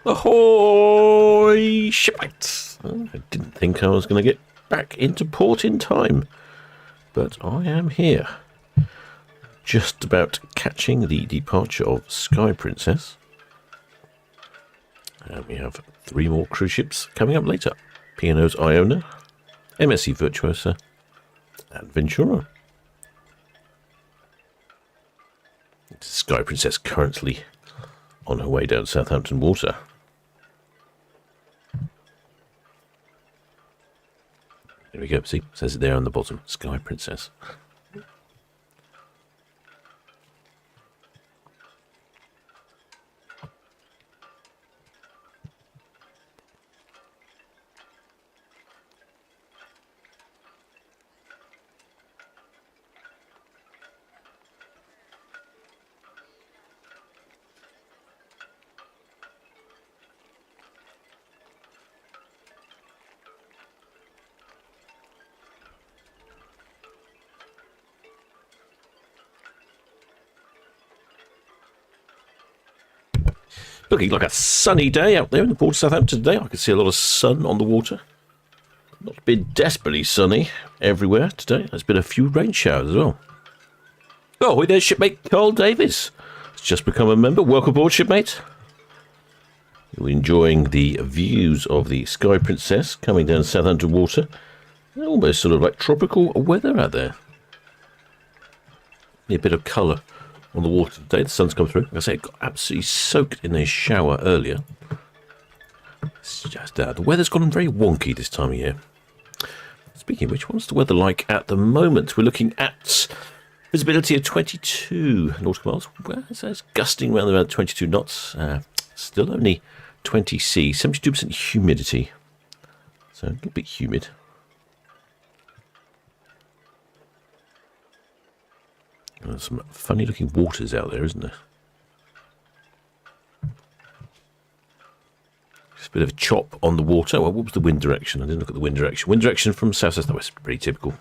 Ahoy, shipmates! I didn't think I was going to get back into port in time, but I am here. Just about catching the departure of Sky Princess. And we have 3 more cruise ships coming up later. P&O's Iona, MSC Virtuosa, and Ventura. Sky Princess currently on her way down Southampton water. There we go. See, it says it there on the bottom. Sky Princess. Looking like a sunny day out there in the port of Southampton today. I can see a lot of sun on the water. Not been desperately sunny everywhere today. There's been a few rain showers as well. Oh, there's shipmate Carl Davis. He's just become a member. Welcome aboard, shipmate. You're enjoying the views of the Sky Princess coming down Southampton water. Almost sort of like tropical weather out there. A bit of colour on the water today. The sun's come through. Like I say, it got absolutely soaked in a shower earlier. It's just the weather's gone very wonky this time of year. Speaking of which, what's the weather like at the moment? We're looking at visibility of 22 nautical miles. Well, it's gusting around about 22 knots. Still only 20 C, 72% humidity. So a little bit humid. There's some funny looking waters out there, isn't there? Just a bit of a chop on the water. Well, what was the wind direction? I didn't look at the wind direction. Wind direction from south to west, pretty typical.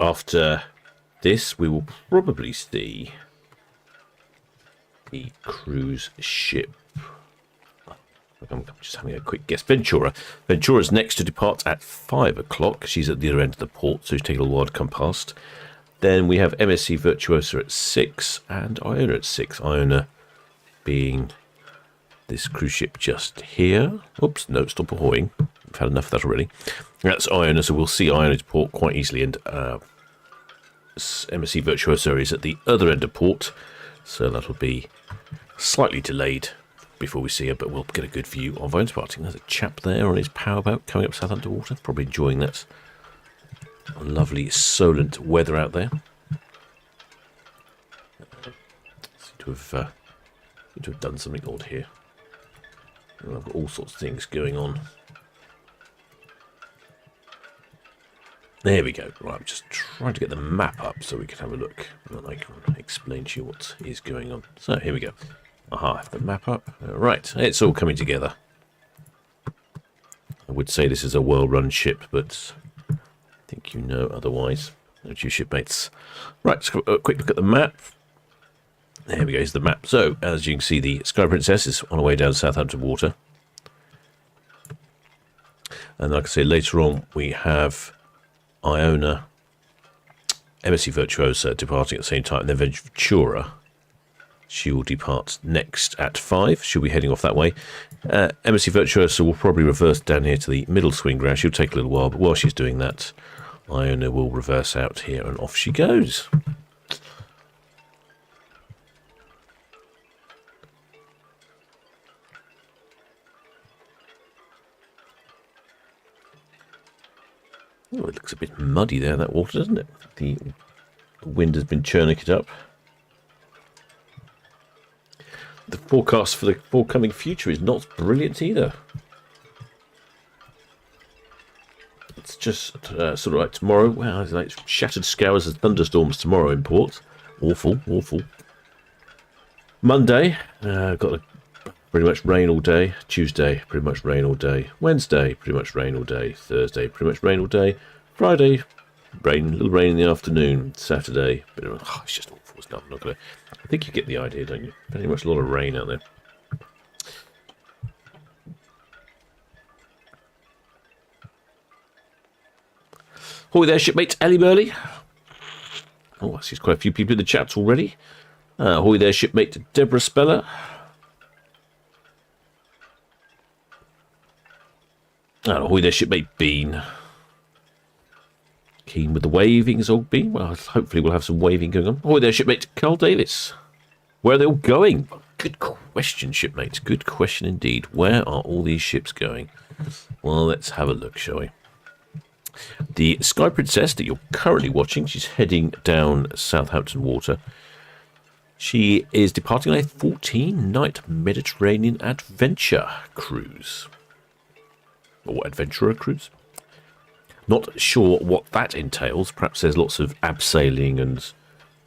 After this, we will probably see the cruise ship. I'm just having a quick guess. Ventura. Ventura's next to depart at 5 o'clock. She's at the other end of the port, so she's taking a little while to come past. Then we have MSC Virtuosa at 6 and Iona at 6. Iona being this cruise ship just here. Oops, no, stop ahoying. We've had enough of that already. That's Iona, so we'll see Iona depart quite easily. And MSC Virtuosa is at the other end of port, so that'll be slightly delayed before we see her, but we'll get a good view of Iona's departing. There's a chap there on his powerboat coming up Southampton water, probably enjoying that lovely Solent weather out there. Seem to have done something odd here. I've got all sorts of things going on. There we go. Right, I'm just trying to get the map up so we can have a look, and then I can explain to you what is going on. So here we go. Aha, I have the map up. Right, it's all coming together. I would say this is a well-run ship, but I think you know otherwise. Don't you, shipmates? Right, let's have a quick look at the map. There we go, here's the map. So, as you can see, the Sky Princess is on her way down Southampton water. And like I say, later on, we have Iona, MSC Virtuosa departing at the same time, and then Ventura. She will depart next at 5. She'll be heading off that way. MSC Virtuosa will probably reverse down here to the middle swing ground. She'll take a little while, but while she's doing that, Iona will reverse out here and off she goes. Oh, it looks a bit muddy there, that water, doesn't it? The wind has been churning it up. The forecast for the forthcoming future is not brilliant either. It's just sort of like tomorrow. Well, it's like shattered showers and thunderstorms tomorrow in port. Awful, awful. Monday, got a pretty much rain all day. Tuesday, pretty much rain all day. Wednesday, pretty much rain all day. Thursday, pretty much rain all day. Friday, Rain, a little rain in the afternoon, Saturday. Bit of, it's just awful. It's not, I'm not gonna. I think you get the idea, don't you? Very much a lot of rain out there. Ahoy there, shipmate Ellie Burley. Oh, I see quite a few people in the chats already. Ahoy there, shipmate Deborah Speller. Ahoy there, shipmate Bean. Keen with the waving, as old Bean. Well, hopefully we'll have some waving going on. Ahoy there, shipmate Carl Davis. Where are they all going? Good question, shipmates. Good question indeed. Where are all these ships going? Well, let's have a look, shall we? The Sky Princess that you're currently watching, she's heading down Southampton water. She is departing on a 14-night Mediterranean adventure cruise. Or adventurer cruise. Not sure what that entails. Perhaps there's lots of abseiling and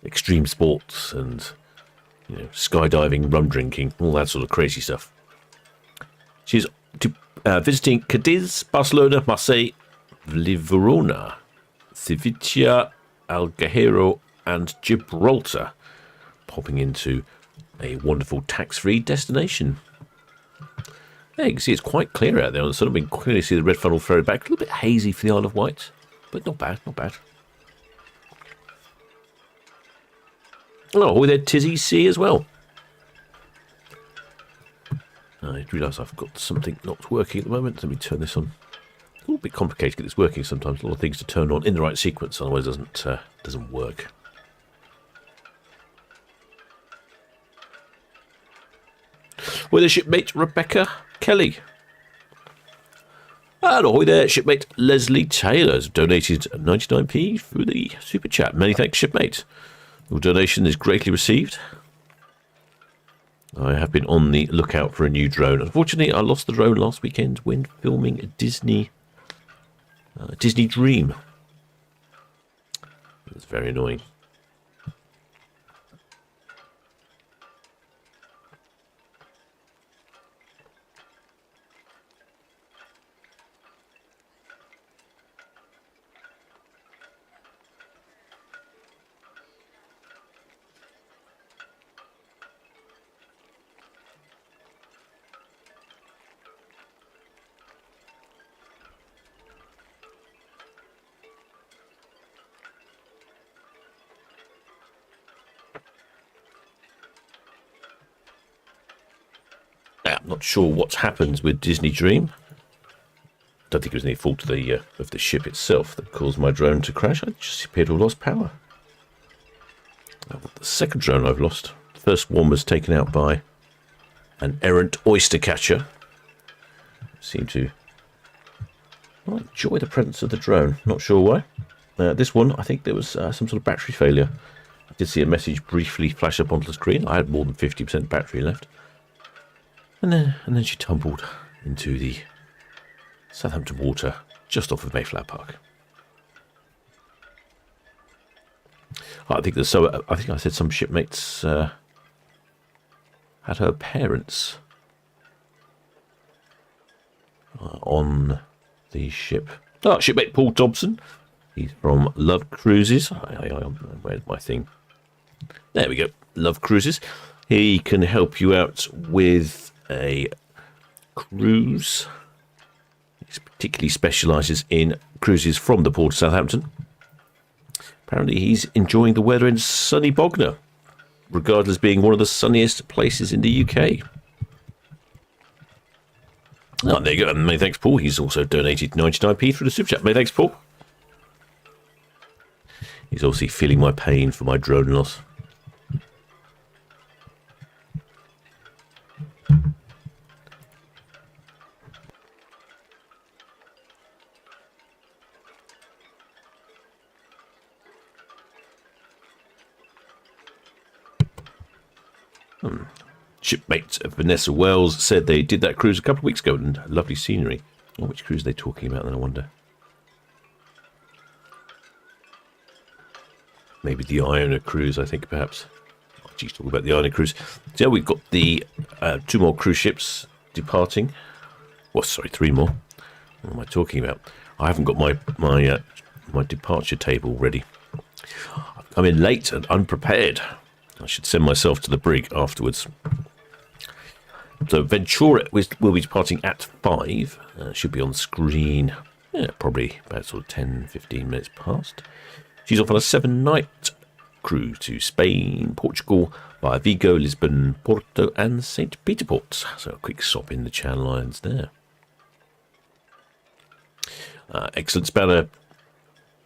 extreme sports and, you know, skydiving, rum drinking, all that sort of crazy stuff. She's visiting Cadiz, Barcelona, Marseille, Verona, Civita, Algeciras and Gibraltar, popping into a wonderful tax-free destination. Yeah, you can see it's quite clear out there on the sun. We can clearly see the red funnel ferry back. A little bit hazy for the Isle of Wight, but not bad, not bad. Oh, with Tizzy C as well. I realise I've got something not working at the moment. Let me turn this on. It's a little bit complicated to get this working sometimes. A lot of things to turn on in the right sequence, otherwise it doesn't work. With a shipmate Rebecca Kelly. And ahoy there, shipmate Leslie Taylor has donated 99p through the super chat. Many thanks, shipmate. Your donation is greatly received. I have been on the lookout for a new drone. Unfortunately, I lost the drone last weekend when filming a Disney Dream. It was very annoying. I'm not sure what happens with Disney Dream. Don't think it was any fault of the ship itself that caused my drone to crash. I just appeared to have lost power. The second drone I've lost. The first one was taken out by an errant oyster catcher. Seemed to enjoy the presence of the drone. Not sure why. This one, I think there was some sort of battery failure. I did see a message briefly flash up onto the screen. I had more than 50% battery left. And then she tumbled into the Southampton water just off of Mayflower Park. I think I said some shipmates had her parents on the ship. Oh, shipmate Paul Dobson. He's from Love Cruises. Where's my thing? There we go. Love Cruises. He can help you out with a cruise. He particularly specialises in cruises from the port of Southampton. Apparently he's enjoying the weather in sunny Bognor, regarded as being one of the sunniest places in the UK. Oh, there you go. And many thanks, Paul. He's also donated 99p through the super chat. Many thanks, Paul. He's obviously feeling my pain for my drone loss. Shipmate Vanessa Wells said they did that cruise a couple of weeks ago and lovely scenery. Oh, which cruise are they talking about then, I wonder? Maybe the Iona cruise, I think, perhaps. Oh, geez, talk about the Iona cruise. So yeah, we've got the 2 more cruise ships departing. Well, sorry, 3 more. What am I talking about? I haven't got my my departure table ready. I've come in late and unprepared. I should send myself to the brig afterwards. So Ventura will be departing at 5. Should be on screen, probably about sort of 10, 15 minutes past. She's off on a 7-night cruise to Spain, Portugal, via Vigo, Lisbon, Porto and St. Peter Port. So a quick stop in the Channel Islands there. Excellent spanner.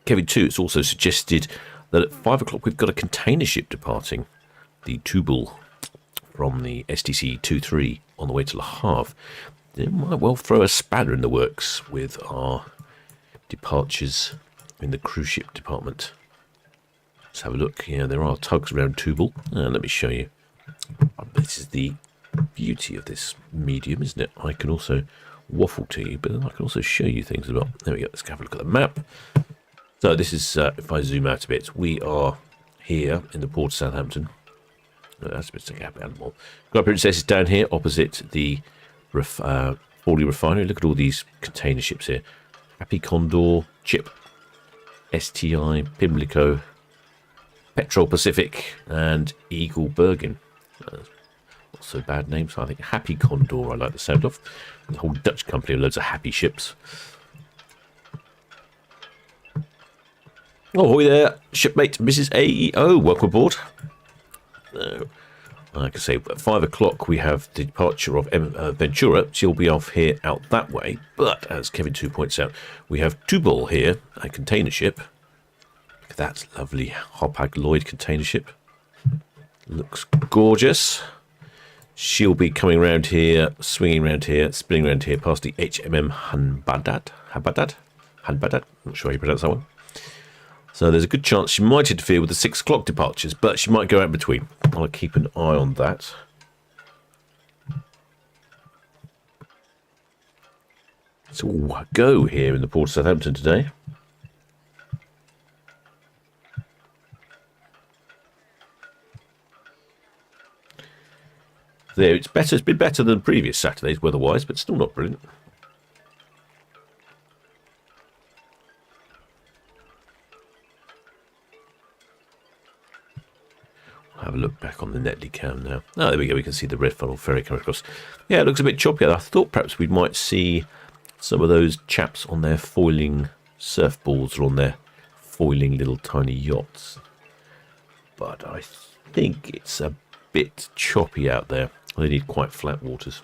Kevin 2, it's also suggested that at 5 o'clock we've got a container ship departing, the Tubal, from the STC 23 on the way to Le Havre. It might well throw a spanner in the works with our departures in the cruise ship department. Let's have a look. Yeah, there are tugs around Tubal. Let me show you. This is the beauty of this medium, isn't it? I can also waffle to you, but I can also show you things as well. There we go. Let's have a look at the map. So this is, if I zoom out a bit, we are here in the port of Southampton. That's a bit of a gap animal. Sky Princess is down here opposite the Hawley refinery. Look at all these container ships here. Happy Condor, Chip, STI, Pimlico, Petrol Pacific, and Eagle Bergen. Not so bad names. I think Happy Condor I like the sound of. The whole Dutch company with loads of happy ships. Oh, hi there, shipmate Mrs. AEO. Welcome aboard. Like I say, at 5 o'clock we have the departure of Ventura. She'll be off here out that way. But as Kevin 2 points out, we have Tubal here, a container ship. Look at that lovely Hapag-Lloyd container ship. Looks gorgeous. She'll be coming around here, swinging around here, spinning around here past the HMM Hanbadad. Not sure how you pronounce that one. So there's a good chance she might interfere with the 6 o'clock departures, but she might go out between. I'll keep an eye on that. It's all go here in the port of Southampton today. There, it's better. It's been better than previous Saturdays weather-wise, but still not brilliant. Have a look back on the Netley cam now. Oh, there we go. We can see the red funnel ferry coming across. Yeah, it looks a bit choppy. I thought perhaps we might see some of those chaps on their foiling surfboards or on their foiling little tiny yachts. But I think it's a bit choppy out there. They need quite flat waters.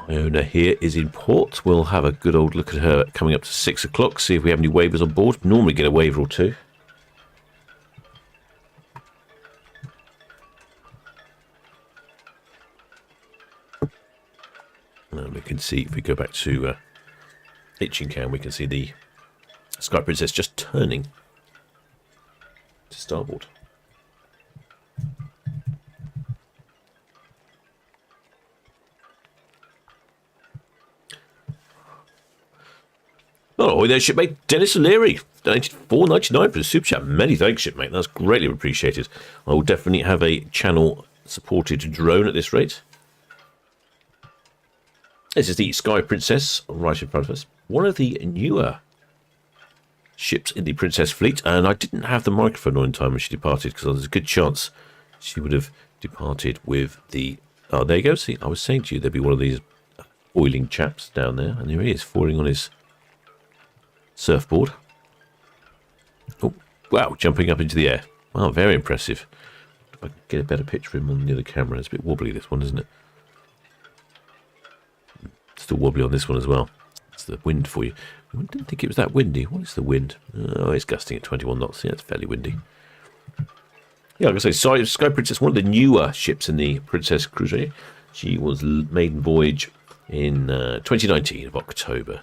Iona here is in port. We'll have a good old look at her coming up to 6 o'clock, see if we have any waivers on board. Normally get a waiver or two. And we can see, if we go back to Itching Cam, we can see the Sky Princess just turning to starboard. Oh, there's shipmate Dennis O'Leary, donated $4.99 for the super chat. Many thanks, shipmate. That's greatly appreciated. I will definitely have a channel-supported drone at this rate. This is the Sky Princess right in front of us. One of the newer ships in the Princess fleet, and I didn't have the microphone on in time when she departed because there's a good chance she would have departed with the... Oh, there you go. See, I was saying to you there'd be one of these oiling chaps down there, and here he is, falling on his surfboard. Oh, wow, jumping up into the air. Wow, very impressive. If I can get a better picture of him on the other camera. It's a bit wobbly, this one, isn't it? Still wobbly on this one as well. It's the wind for you. I didn't think it was that windy. What is the wind? Oh, it's gusting at 21 knots. Yeah, it's fairly windy. Yeah, like I say, Sky Princess, one of the newer ships in the Princess Cruise. She was maiden voyage in 2019 of October.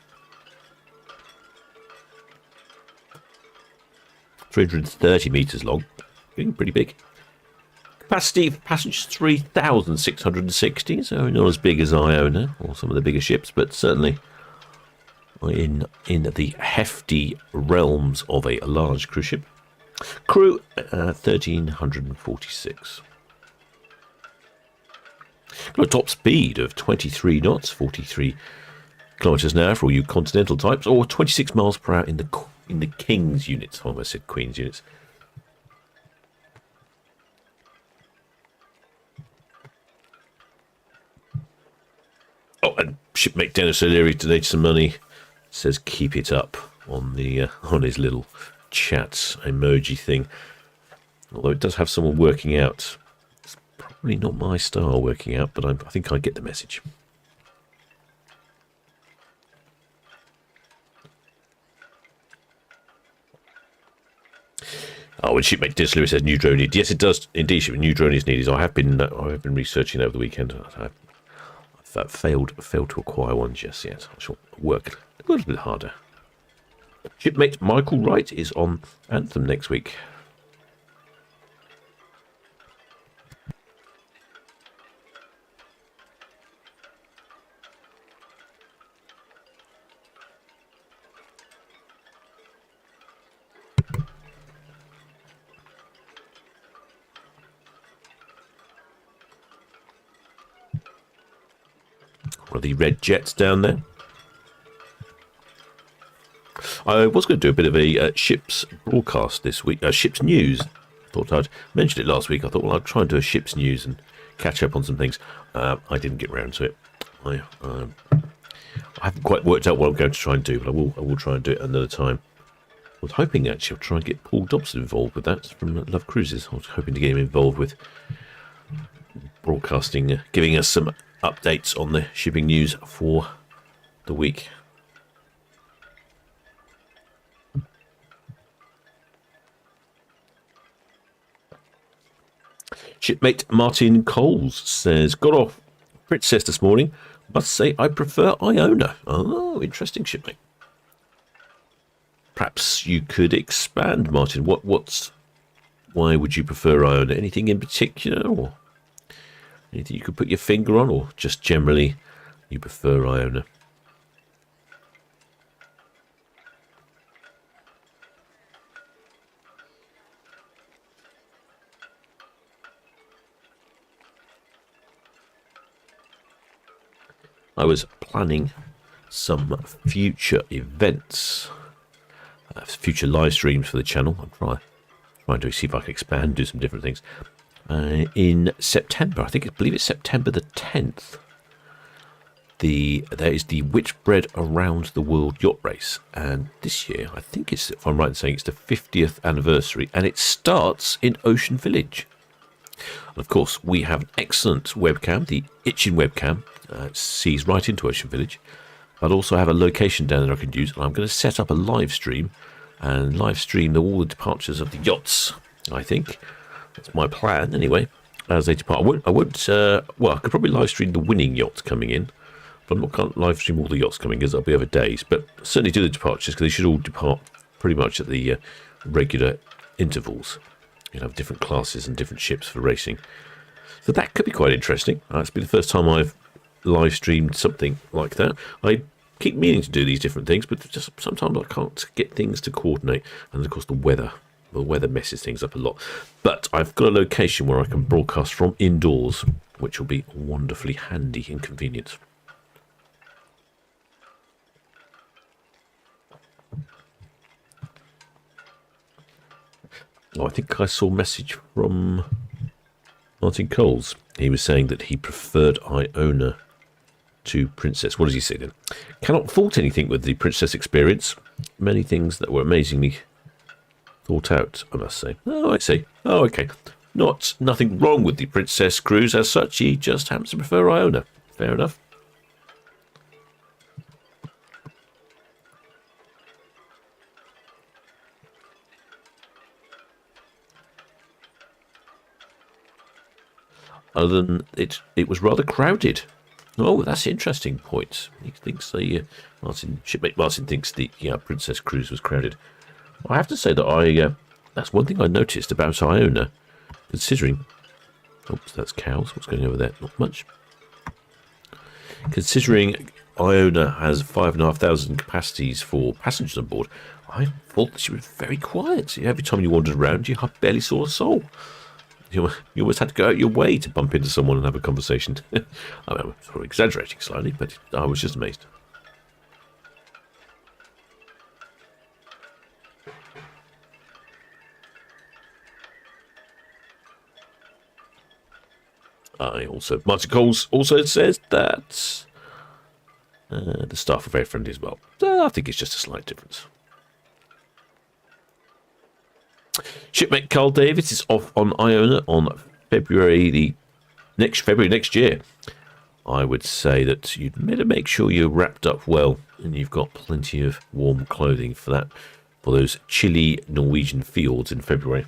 330 metres long, getting pretty big. Capacity for passengers 3,660, so not as big as Iona or some of the bigger ships, but certainly in the hefty realms of a large cruise ship. Crew 1,346. Got a top speed of 23 knots, 43 kilometers an hour for all you continental types, or 26 miles per hour in the King's units. I almost said Queen's units. Oh, and shipmate Dennis O'Leary donated some money. Says keep it up on the on his little chat emoji thing. Although it does have someone working out. It's probably not my style working out, but I think I get the message. Oh, and shipmate Dennis Lewis says new drone needed. Yes, it does indeed. New drone is needed. I have been researching over the weekend. I've failed to acquire one just yet. I shall work a little bit harder. Shipmate Michael Wright is on Anthem next week. One of the red jets down there. I was going to do a bit of a ships broadcast this week, ships news. Thought I'd mentioned it last week. I thought, well, I'd try and do a ships news and catch up on some things. I didn't get round to it. I haven't quite worked out what I'm going to try and do, but I will try and do it another time. I was hoping actually I'll try and get Paul Dobson involved with that from Love Cruises. I was hoping to get him involved with broadcasting, giving us some updates on the shipping news for the week. Shipmate Martin Coles says, got off Princess this morning. Must say I prefer Iona. Oh, interesting, shipmate. Perhaps you could expand, Martin. Why would you prefer Iona? Anything in particular, or anything you could put your finger on, or just generally you prefer Iona? I was planning some future events, future live streams for the channel. I'm trying to see if I can expand, do some different things. In September, I believe it's September the 10th. There is the Whitbread Around the World Yacht Race, and this year, I think it's, if I'm right in saying, it's the 50th anniversary, and it starts in Ocean Village. And of course, we have an excellent webcam, the Itchin webcam. It sees right into Ocean Village. But also have a location down there I can use, and I'm going to set up a live stream and live stream all the departures of the yachts. I think that's my plan anyway. As they depart, I won't. Well, I could probably live stream the winning yachts coming in, but I'm not going to live stream all the yachts coming, because that'll be over days. But certainly do the departures, because they should all depart pretty much at the regular intervals. You'll have different classes and different ships for racing, so that could be quite interesting. It's been the first time I've live streamed something like that. I keep meaning to do these different things, but just sometimes I can't get things to coordinate, and of course the weather messes things up a lot. But I've got a location where I can broadcast from indoors, which will be wonderfully handy and convenient. Oh, I think I saw a message from Martin Coles. He was saying that he preferred Iona to Princess. What does he say then? Cannot fault anything with the Princess experience. Many things that were amazingly thought out, I must say. Oh, I see. Oh, okay. Nothing wrong with the Princess cruise as such. He just happens to prefer Iona. Fair enough. Other than it was rather crowded. Oh, that's an interesting point. He thinks shipmate Martin thinks the Princess cruise was crowded. I have to say that that's one thing I noticed about Iona, considering. Oops, that's cows. What's going over there? Not much. Considering Iona has 5,500 capacities for passengers on board. I thought that she was very quiet. Every time you wandered around, you barely saw a soul. You almost had to go out your way to bump into someone and have a conversation. I mean, I'm sort of exaggerating slightly, but I was just amazed. Martin Coles also says that the staff are very friendly as well. I think it's just a slight difference. Shipmate Carl Davis is off on Iona on February next year. I would say that you'd better make sure you're wrapped up well and you've got plenty of warm clothing for those chilly Norwegian fjords in February.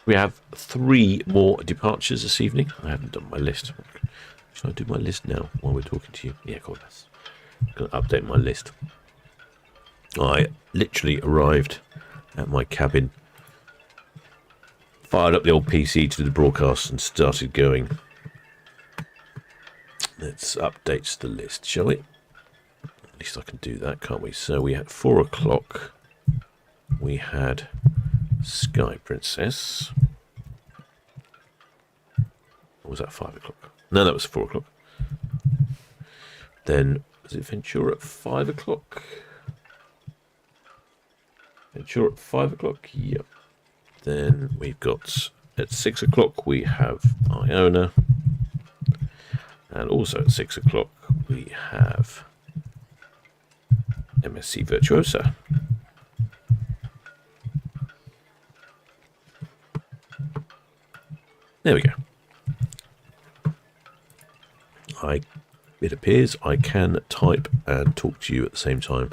We have 3 more departures this evening. I haven't done my list. Shall I do my list now while we're talking to you? Yeah, cool. I'm going to update my list. I literally arrived at my cabin, fired up the old PC to do the broadcast and started going. Let's update the list, shall we? At least I can do that, can't we? So we had 4 o'clock. We had Sky Princess. Or was that 5 o'clock? No, that was 4 o'clock. Then, was it Ventura at 5 o'clock? Ventura at 5 o'clock? Yep. Then we've got, at 6 o'clock, we have Iona. And also at 6 o'clock, we have MSC Virtuosa. There we go. It appears I can type and talk to you at the same time.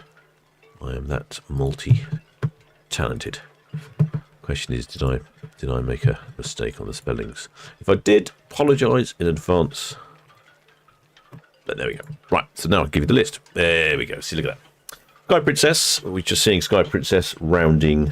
I am that multi-talented. Question is, did I make a mistake on the spellings? If I did, apologise in advance. But there we go. Right, so now I'll give you the list. There we go. See, look at that. Sky Princess. We're just seeing Sky Princess rounding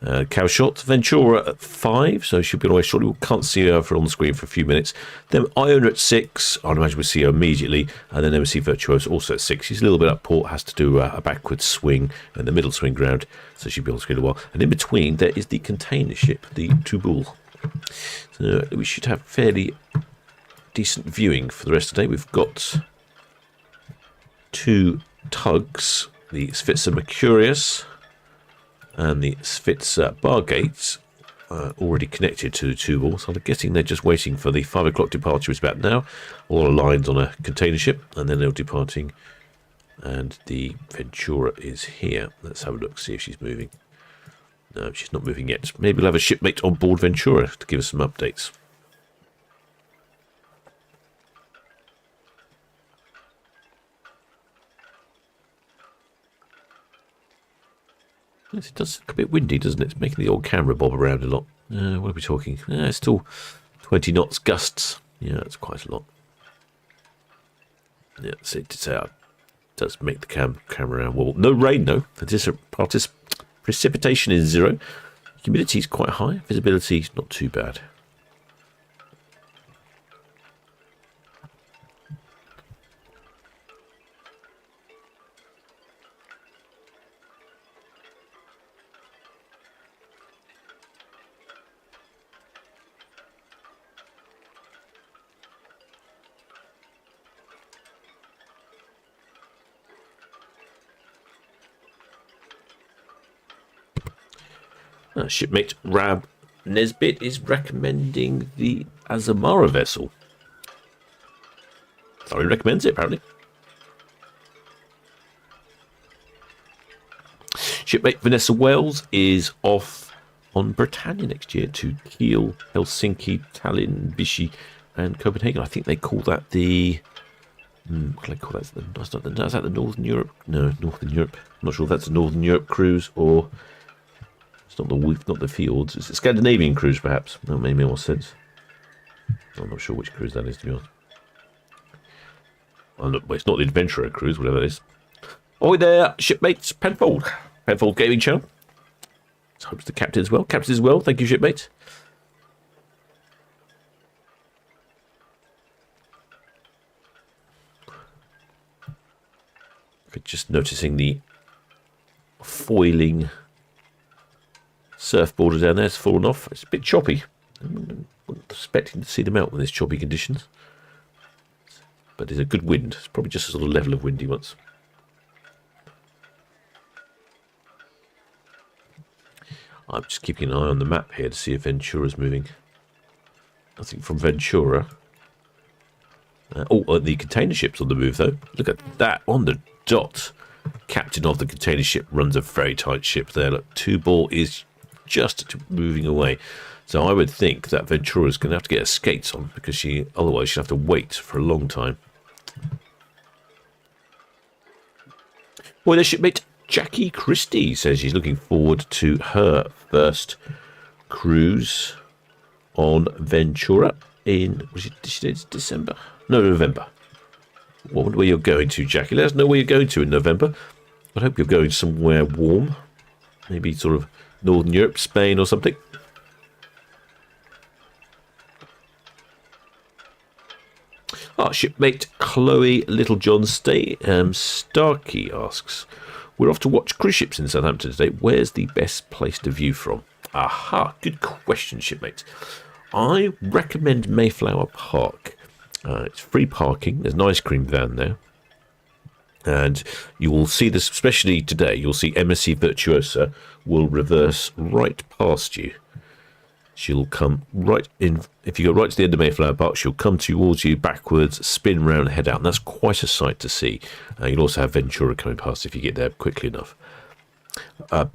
Cowshot. Ventura at 5, so she'll be on the way shortly. We can't see her on the screen for a few minutes. Then Iona at 6. I'd imagine we'll see her immediately. And then MSC Virtuosa also at 6. She's a little bit up port, has to do a backwards swing and the middle swing ground, so she'll be on the screen a while. And in between, there is the container ship, the Tubul. So we should have fairly decent viewing for the rest of the day. We've got 2 tugs, the Svitzer Mercurius and the Svitzer Bargate, already connected to the Tubal. So I'm guessing they're just waiting for the 5 o'clock departure. It's about now. All aligned on a container ship, and then they're departing. And the Ventura is here. Let's have a look, see if she's moving. No, she's not moving yet. Maybe we'll have a shipmate on board Ventura to give us some updates. Yes, it does look a bit windy, doesn't it? It's making the old camera bob around a lot. What are we talking? It's still 20 knots gusts. Yeah, that's quite a lot. Yeah, so it does make the camera around wobble. No rain, though. Precipitation is 0. Humidity is quite high. Visibility is not too bad. Shipmate Rab Nesbit is recommending the Azamara vessel. Thoroughly recommends it, apparently. Shipmate Vanessa Wells is off on Britannia next year to Kiel, Helsinki, Tallinn, Vichy, and Copenhagen. I think they call that the... what do they call that? Is that the Northern Europe? No, Northern Europe. I'm not sure if that's a Northern Europe cruise or... It's not the fjords. It's a Scandinavian cruise, perhaps. That may make more sense. I'm not sure which cruise that is, to be honest. Well, it's not the Ventura cruise, whatever it is. Oi there, shipmates. Penfold Gaming Channel. Hopes the captain as well. Captain as well. Thank you, shipmates. Just noticing the foiling surfboarder down there. It's fallen off. It's a bit choppy. I wasn't expecting to see them out in these choppy conditions. But there's a good wind. It's probably just a sort of level of wind he wants. I'm just keeping an eye on the map here to see if Ventura's moving. Nothing from Ventura. The container ship's on the move, though. Look at that, on the dot. Captain of the container ship runs a very tight ship there. Look, 2-ball is just moving away. So I would think that Ventura's going to have to get her skates on, because otherwise she'll have to wait for a long time. Well, their shipmate Jackie Christie says she's looking forward to her first cruise on Ventura in, December? No, November. I wonder where you're going to, Jackie. Let us know where you're going to in November. I hope you're going somewhere warm. Maybe sort of Northern Europe, Spain or something. Our shipmate Chloe Littlejohn Starkey asks, we're off to watch cruise ships in Southampton today. Where's the best place to view from? Aha, good question, shipmate. I recommend Mayflower Park. It's free parking. There's an ice cream van there. And you will see this, especially today, you'll see MSC Virtuosa will reverse right past you. She'll come right in. If you go right to the end of Mayflower Park, she'll come towards you backwards, spin round, and head out. And that's quite a sight to see. You'll also have Ventura coming past if you get there quickly enough.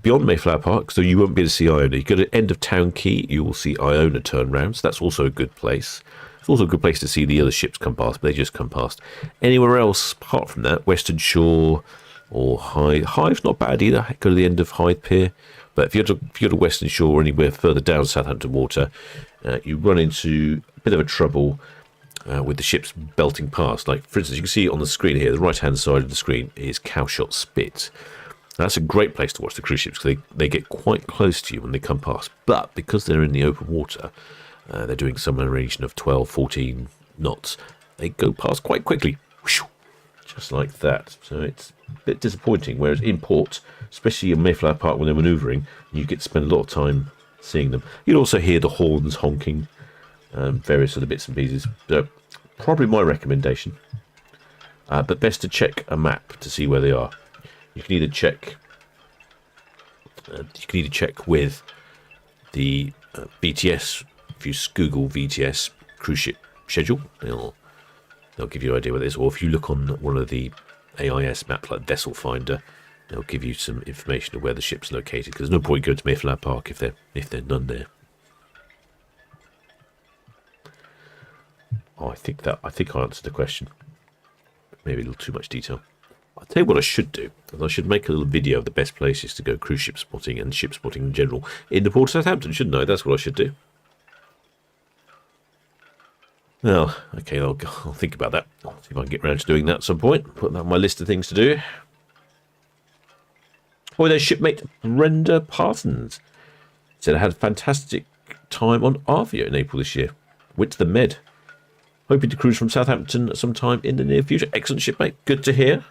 Beyond Mayflower Park, so you won't be able to see Iona. You go to the end of Town Quay, you will see Iona turn round. So that's also a good place. It's also a good place to see the other ships come past, but they just come past. Anywhere else, apart from that, Western Shore or Hythe. Hythe's not bad either. Go to the end of Hythe Pier. But if you go to Western Shore or anywhere further down Southampton water, you run into a bit of a trouble with the ships belting past. Like, for instance, you can see on the screen here, the right-hand side of the screen is Cowshot Spit. That's a great place to watch the cruise ships because they get quite close to you when they come past. But because they're in the open water, they're doing somewhere in the region of 12, 14 knots. They go past quite quickly. Whoosh, just like that. So it's a bit disappointing. Whereas in port, especially in Mayflower Park when they're manoeuvring, you get to spend a lot of time seeing them. You'd also hear the horns honking, various other bits and pieces. So probably my recommendation. But best to check a map to see where they are. You can either check with the VTS. If you Google VTS cruise ship schedule, they'll give you an idea what it is. Or if you look on one of the AIS maps like Vessel Finder, they'll give you some information of where the ship's located. Because there's no point going to Mayflower Park if they're none there. Oh, I think I answered the question. Maybe a little too much detail. I'll tell you what I should do. I should make a little video of the best places to go cruise ship spotting and ship spotting in general in the port of Southampton, shouldn't I? That's what I should do. Well, okay, I'll think about that. I'll see if I can get around to doing that at some point. Put that on my list of things to do. Oh, there's shipmate Brenda Parsons. Said I had a fantastic time on Arvia in April this year. Went to the Med. Hoping to cruise from Southampton sometime in the near future. Excellent, shipmate. Good to hear.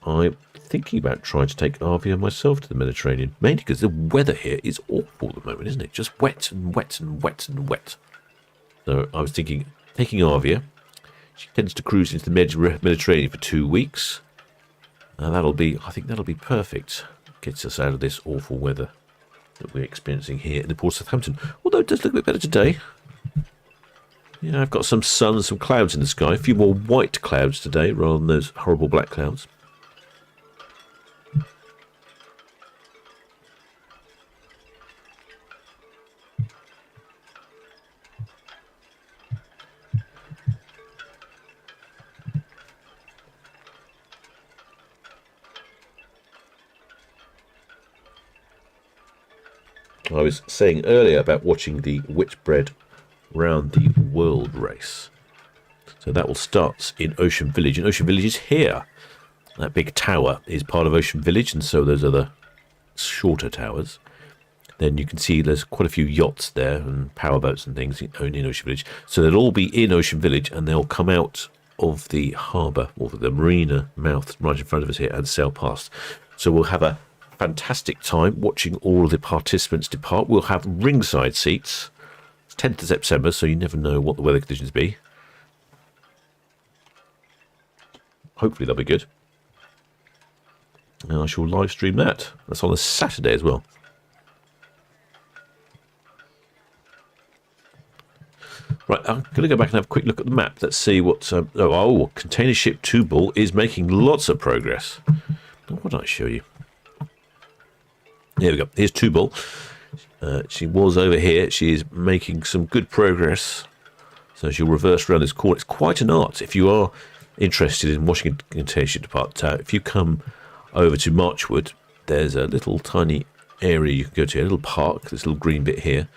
I'm thinking about trying to take Arvia myself to the Mediterranean, mainly because the weather here is awful at the moment, isn't it? Just wet and wet and wet and wet. So I was thinking, taking Arvia. She tends to cruise into the Mediterranean for 2 weeks. I think that'll be perfect. Gets us out of this awful weather that we're experiencing here in the port of Southampton. Although it does look a bit better today. Yeah, I've got some sun and some clouds in the sky. A few more white clouds today rather than those horrible black clouds. I was saying earlier about watching the Whitbread Round the World race. So that will start in Ocean Village, and Ocean Village is here. That big tower is part of Ocean Village, and so those other shorter towers. Then you can see there's quite a few yachts there and powerboats and things in Ocean Village. So they'll all be in Ocean Village, and they'll come out of the harbour, or the marina mouth right in front of us here, and sail past. So we'll have a fantastic time watching all of the participants depart. We'll have ringside seats. It's 10th of September, so you never know what the weather conditions be. Hopefully they'll be good. And I shall live stream that. That's on a Saturday as well. Right, I'm going to go back and have a quick look at the map. Let's see what... container ship 2 Bull is making lots of progress. What did I show you? Here we go. Here's 2 Bull. She was over here. She is making some good progress. So she'll reverse around this corner. It's quite an art if you are interested in watching a container ship depart. If you come over to Marchwood, there's a little tiny area you can go to, a little park, this little green bit here,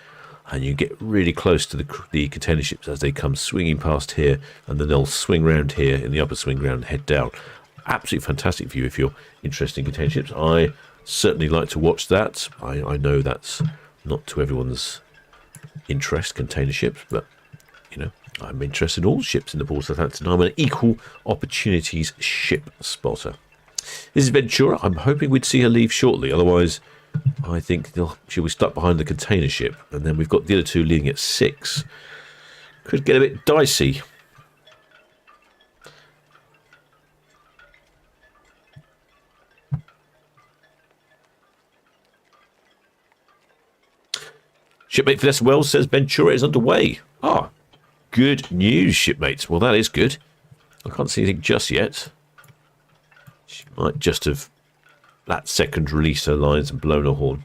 and you get really close to the container ships as they come swinging past here, and then they'll swing round here in the upper swing round and head down. Absolutely fantastic view if you're interested in container ships. I certainly like to watch that. I know that's not to everyone's interest, container ships, but you know, I'm interested in all ships in the port of Southampton. I'm an equal opportunities ship spotter. This is Ventura. I'm hoping we'd see her leave shortly. Otherwise, I think she'll be stuck behind the container ship. And then we've got the other two leaving at 6. Could get a bit dicey. Shipmate Vanessa Wells says Ventura is underway. Ah, good news, shipmates. Well, that is good. I can't see anything just yet. She might just have that second released her lines and blown a horn.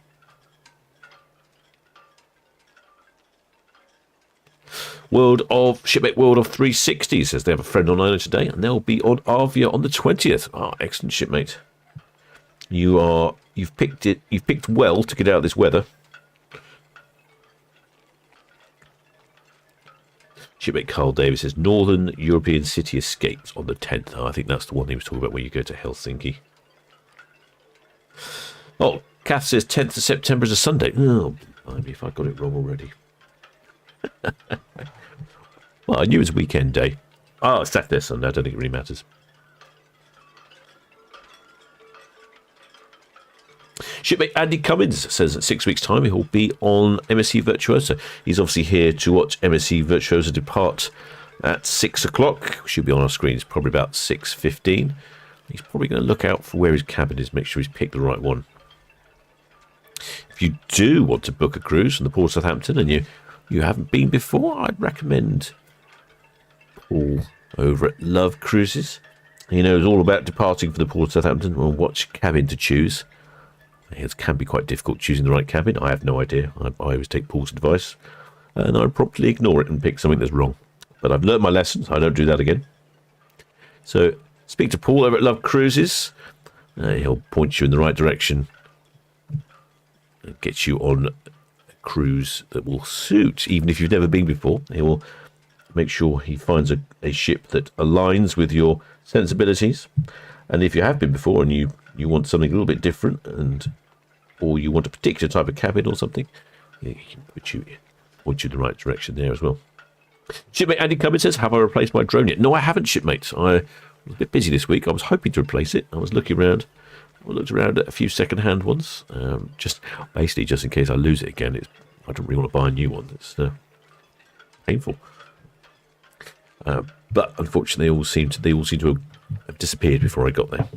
Shipmate World of 360 says they have a friend on Iona today, and they'll be on Arvia on the 20th. Ah, excellent, shipmate. You've picked well to get out of this weather. Shipmate Carl Davis says Northern European City Escapes on the 10th. Oh, I think that's the one he was talking about when you go to Helsinki. Oh, Kath says 10th of September is a Sunday. Oh, maybe if I got it wrong already. Well, I knew it was a weekend day. Oh, it's Saturday, Sunday. I don't think it really matters. Shipmate Andy Cummins says at 6 weeks' time he'll be on MSC Virtuosa. He's obviously here to watch MSC Virtuosa depart at 6 o'clock. Should be on our screens probably about 6:15. He's probably going to look out for where his cabin is, make sure he's picked the right one. If you do want to book a cruise from the Port of Southampton and you haven't been before, I'd recommend Paul over at Love Cruises. He knows all about departing for the Port of Southampton and which cabin to choose. It can be quite difficult choosing the right cabin. I have no idea. I always take Paul's advice and I promptly ignore it and pick something that's wrong. But I've learned my lessons. I don't do that again. So speak to Paul over at Love Cruises. He'll point you in the right direction and get you on a cruise that will suit. Even if you've never been before, he will make sure he finds a ship that aligns with your sensibilities. And if you have been before and you want something a little bit different, or you want a particular type of cabin or something, he can point you in the right direction there as well. Shipmate Andy Cummins says, have I replaced my drone yet? No, I haven't, shipmate. I was a bit busy this week. I was hoping to replace it. I was looking around. I looked around at a few second-hand ones, just in case I lose it again. I don't really want to buy a new one. It's painful. But unfortunately, they all seem to have disappeared before I got there.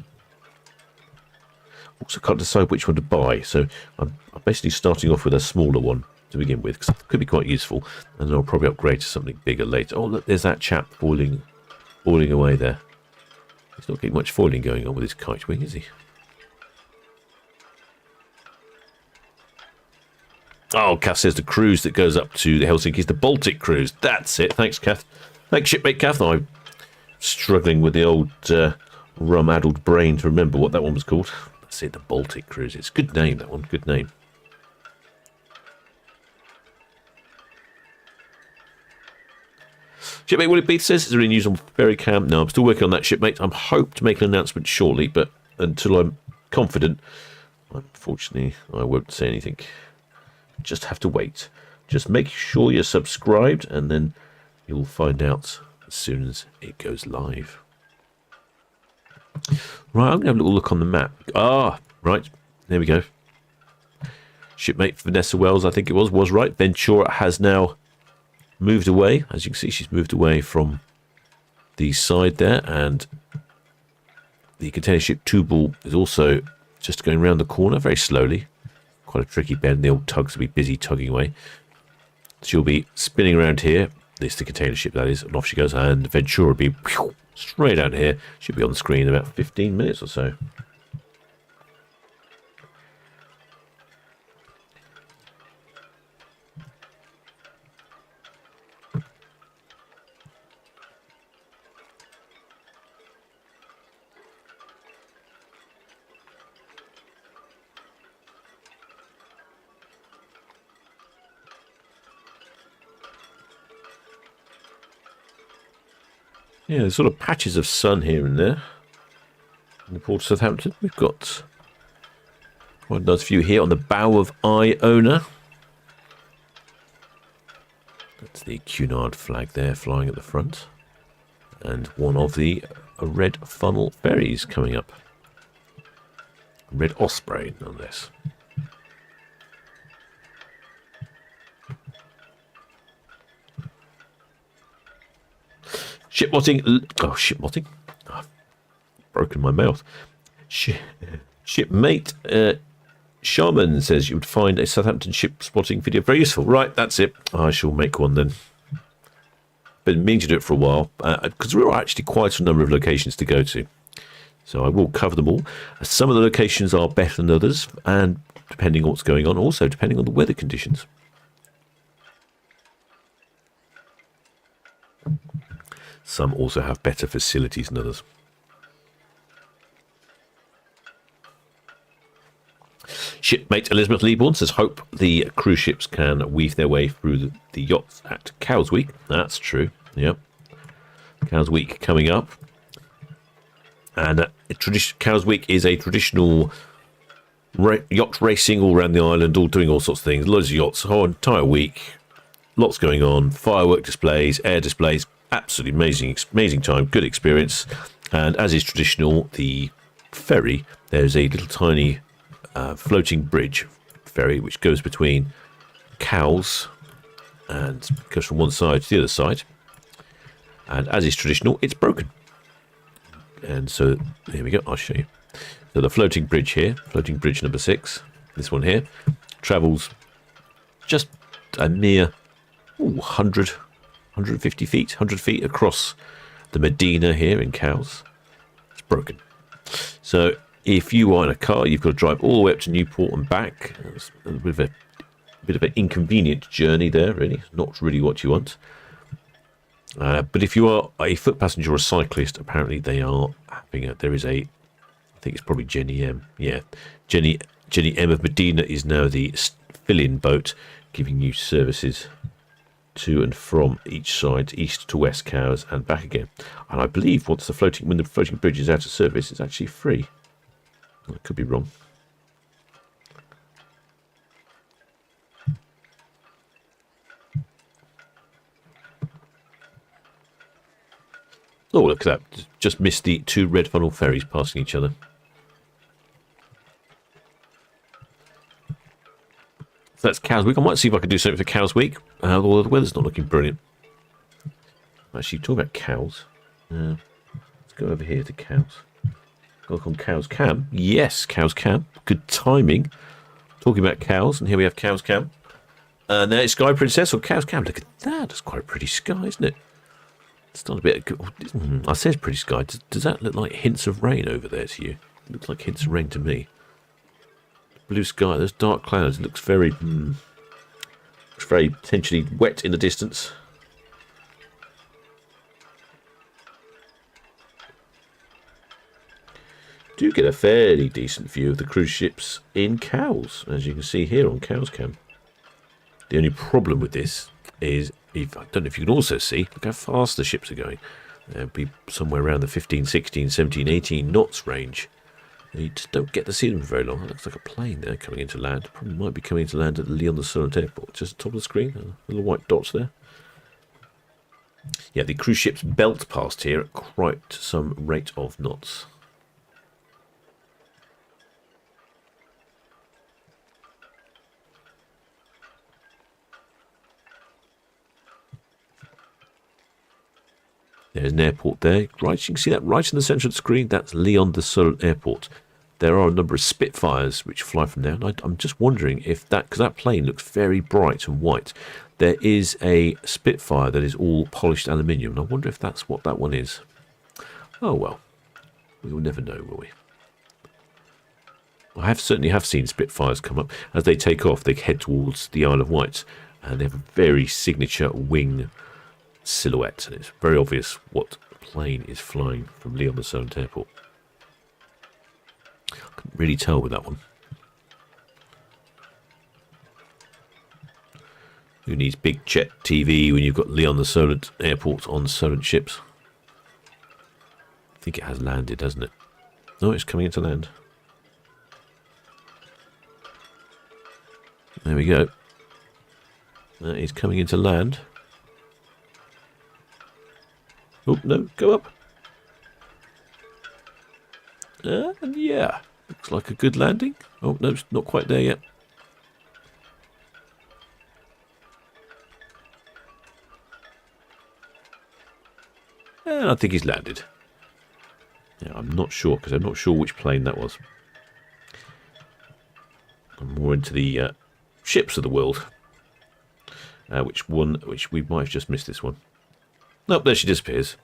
Also can't decide which one to buy, so I'm basically starting off with a smaller one to begin with, because it could be quite useful, and then I'll probably upgrade to something bigger later. Oh, look, there's that chap foiling away there. He's not getting much foiling going on with his kite wing, is he? Oh, Kath says the cruise that goes up to the Helsinki is the Baltic cruise. That's it. Thanks, Kath. Thanks, shipmate Kath. I'm struggling with the old rum-addled brain to remember what that one was called. That's it, the Baltic cruise. It's a good name, that one. Good name. Shipmate Willie Beath says, is there any news on ferry cam? No, I'm still working on that, shipmate. I'm hope to make an announcement shortly, but until I'm confident, unfortunately, I won't say anything. Just have to wait. Just make sure you're subscribed, and then you'll find out as soon as it goes live. Right, I'm going to have a little look on the map. Ah, right, there we go. Shipmate Vanessa Wells, I think it was right. Ventura has now moved away. As you can see, she's moved away from the side there, and the container ship Two-Ball is also just going around the corner very slowly. Quite a tricky bend. The old tugs will be busy tugging away. She'll be spinning around here. This is the container ship, that is, and off she goes. And Ventura will be straight out here. She'll be on the screen in about 15 minutes or so. Yeah, there's sort of patches of sun here and there in the port of Southampton. We've got quite a nice view here on the bow of Iona. That's the Cunard flag there flying at the front. And one of the red funnel ferries coming up. Red Osprey, nonetheless. Shipmotting. Oh, shipmotting. Oh, I've broken my mouth. Shipmate Shaman says you would find a Southampton ship spotting video very useful. Right, that's it. I shall make one then. Been meaning to do it for a while because there are actually quite a number of locations to go to. So I will cover them all. Some of the locations are better than others, and depending on what's going on, also depending on the weather conditions. Some also have better facilities than others. Shipmate Elizabeth Leaborn says, hope the cruise ships can weave their way through the yachts at Cowes Week. That's true. Yep. Cowes Week coming up. And Cowes Week is a traditional yacht racing all around the island, all doing all sorts of things. Loads of yachts, the whole entire week. Lots going on. Firework displays, air displays. Absolutely amazing time, good experience. And as is traditional, the ferry, there's a little tiny floating bridge ferry which goes between Cowes and goes from one side to the other side. And as is traditional, it's broken. And so here we go, I'll show you. So the floating bridge here, floating bridge number 6, this one here, travels just a mere 150 feet, 100 feet across the Medina here in Cowes. It's broken. So if you are in a car, you've got to drive all the way up to Newport and back. It's a bit of an inconvenient journey there, really. Not really what you want. But if you are a foot passenger or a cyclist, apparently they are having there is a, I think it's probably Jenny M. Yeah, Jenny M of Medina is now the fill-in boat, giving you services to and from each side, east to west Cowes and back again. And I believe when the floating bridge is out of service, it's actually free. I could be wrong. Oh, look at that. Just missed the 2 red funnel ferries passing each other. So that's Cowes Week. I might see if I can do something for Cowes Week. Although the weather's not looking brilliant. Actually, talking about Cowes. Let's go over here to Cowes. Look on Cowes Cam. Yes, Cowes Cam. Good timing. Talking about Cowes, and here we have Cowes Cam. And there it's Sky Princess or Cowes Cam. Look at that. That's quite a pretty sky, isn't it? It's not a bit. I say it's pretty sky. Does that look like hints of rain over there to you? It looks like hints of rain to me. Blue sky. Those dark clouds. It looks very potentially wet in the distance. Do get a fairly decent view of the cruise ships in Cowes, as you can see here on Cowes Cam. The only problem with this is I don't know if you can also see, look how fast the ships are going. They'll be somewhere around the 15, 16, 17, 18 knots range. You just don't get to see them for very long. It looks like a plane there coming into land. Probably might be coming into land at Lyon the Solent Airport. Just at the top of the screen, little white dots there. Yeah, the cruise ships belt past here at quite some rate of knots. There's an airport there. Right, you can see that right in the centre of the screen. That's Lyon the Solent Airport. There are a number of Spitfires which fly from there. And I'm just wondering if that, because that plane looks very bright and white. There is a Spitfire that is all polished aluminium. And I wonder if that's what that one is. Oh well, we will never know, will we? I certainly have seen Spitfires come up. As they take off, they head towards the Isle of Wight. And they have a very signature wing silhouette, and it's very obvious what plane is flying from Lyon the Solent Airport. I couldn't really tell with that one. Who needs big jet TV when you've got Lyon the Solent Airport on Solent Ships? I think it has landed, hasn't it? No, it's coming into land. There we go. That is coming into land. Oh, no, go up. And yeah, looks like a good landing. Oh, no, it's not quite there yet. And I think he's landed. Yeah, I'm not sure, because I'm not sure which plane that was. I'm more into the ships of the world. Which we might have just missed this one. Nope, there she disappears.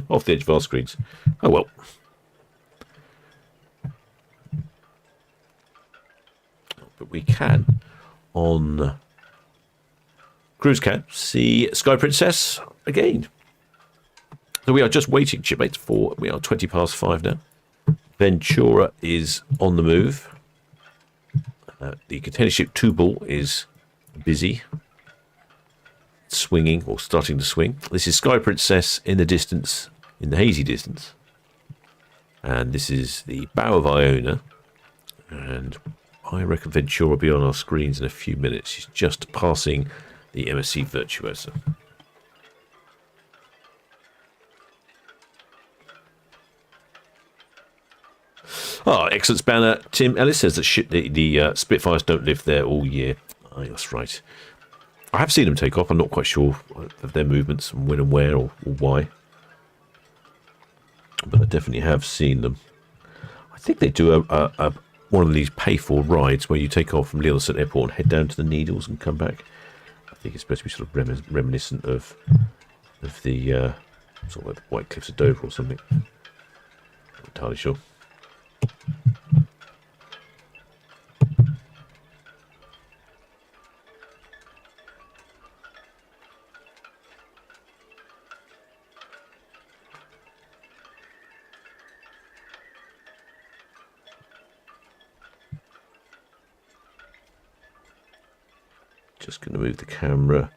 Off the edge of our screens. Oh well. But we can, on Cruise Cam, see Sky Princess again. So we are just waiting, shipmates, for, we are 20 past 5 now. Ventura is on the move. The container ship Tubal is busy. Swinging, or starting to swing. This is Sky Princess in the distance, in the hazy distance. And this is the bow of Iona. And I reckon Ventura will be on our screens in a few minutes. She's just passing the MSC Virtuosa. Oh, excellent spanner. Tim Ellis says that the Spitfires don't live there all year. Oh, that's right. I have seen them take off. I'm not quite sure of their movements and when and where or why. But I definitely have seen them. I think they do one of these pay-for rides where you take off from Lyon Solent Airport and head down to the Needles and come back. I think it's supposed to be sort of reminiscent of the sort of like the White Cliffs of Dover or something. Not entirely sure. Just going to move the camera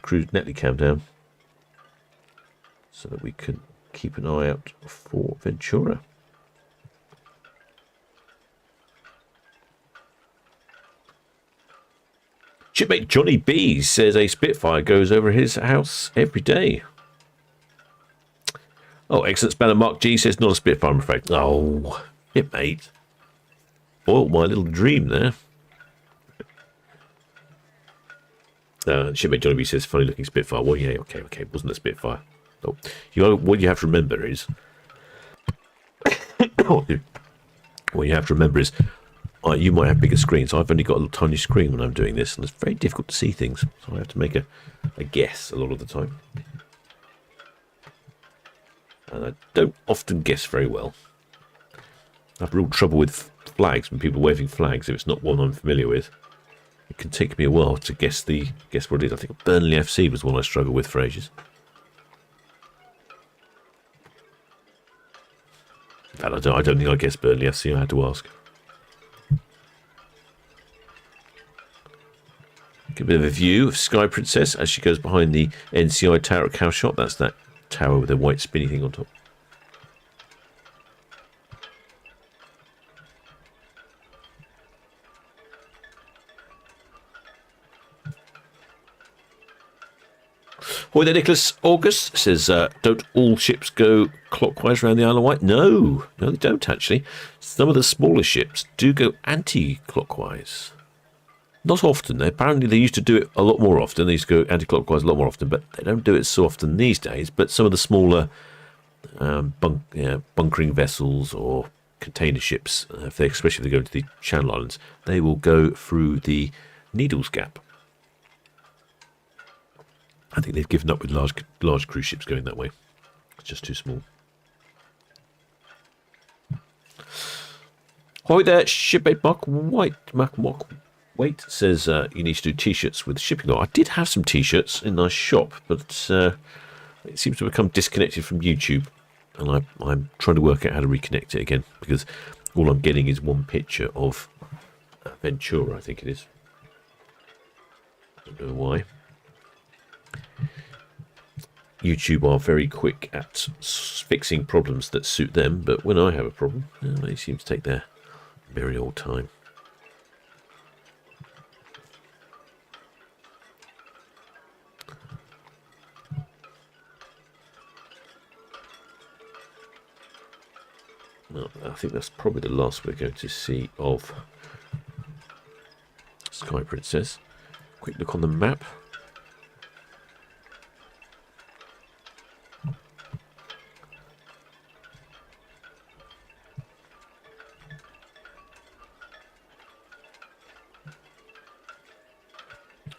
cruise Netley cam down so that we can keep an eye out for Ventura. Shipmate Johnny B says a Spitfire goes over his house every day. Oh, excellent spanner. Mark G says not a Spitfire, I'm afraid. Oh, shipmate. Spoiled my little dream there. Shipmate Johnny B says funny looking Spitfire. Well, yeah, okay, it wasn't a Spitfire. Oh, what you have to remember is what you have to remember is you might have bigger screens. I've only got a little tiny screen when I'm doing this, and it's very difficult to see things. So I have to make a guess a lot of the time. And I don't often guess very well. I have real trouble with flags when people are waving flags if it's not one I'm familiar with. It can take me a while to guess what it is. I think Burnley FC was one I struggled with for ages. In fact, I don't think I guessed Burnley FC. I had to ask. Get a bit of a view of Sky Princess as she goes behind the NCI tower at Cow Shop. That's that tower with the white spinny thing on top. Hoi there, Nicholas August says, don't all ships go clockwise around the Isle of Wight? No, they don't actually. Some of the smaller ships do go anti-clockwise. Not often. Apparently they used to do it a lot more often. They used to go anti-clockwise a lot more often, but they don't do it so often these days. But some of the smaller bunkering vessels or container ships, especially if they go into the Channel Islands, they will go through the Needles Gap. I think they've given up with large cruise ships going that way. It's just too small. Hi there, shipmate Mark White. Mark Wait says you need to do t-shirts with shipping law. I did have some t-shirts in my shop, but it seems to have become disconnected from YouTube, and I'm trying to work out how to reconnect it again, because all I'm getting is one picture of Ventura, I think it is. I don't know why. YouTube are very quick at fixing problems that suit them, but when I have a problem, they seem to take their very old time. Well, I think that's probably the last we're going to see of Sky Princess. Quick look on the map.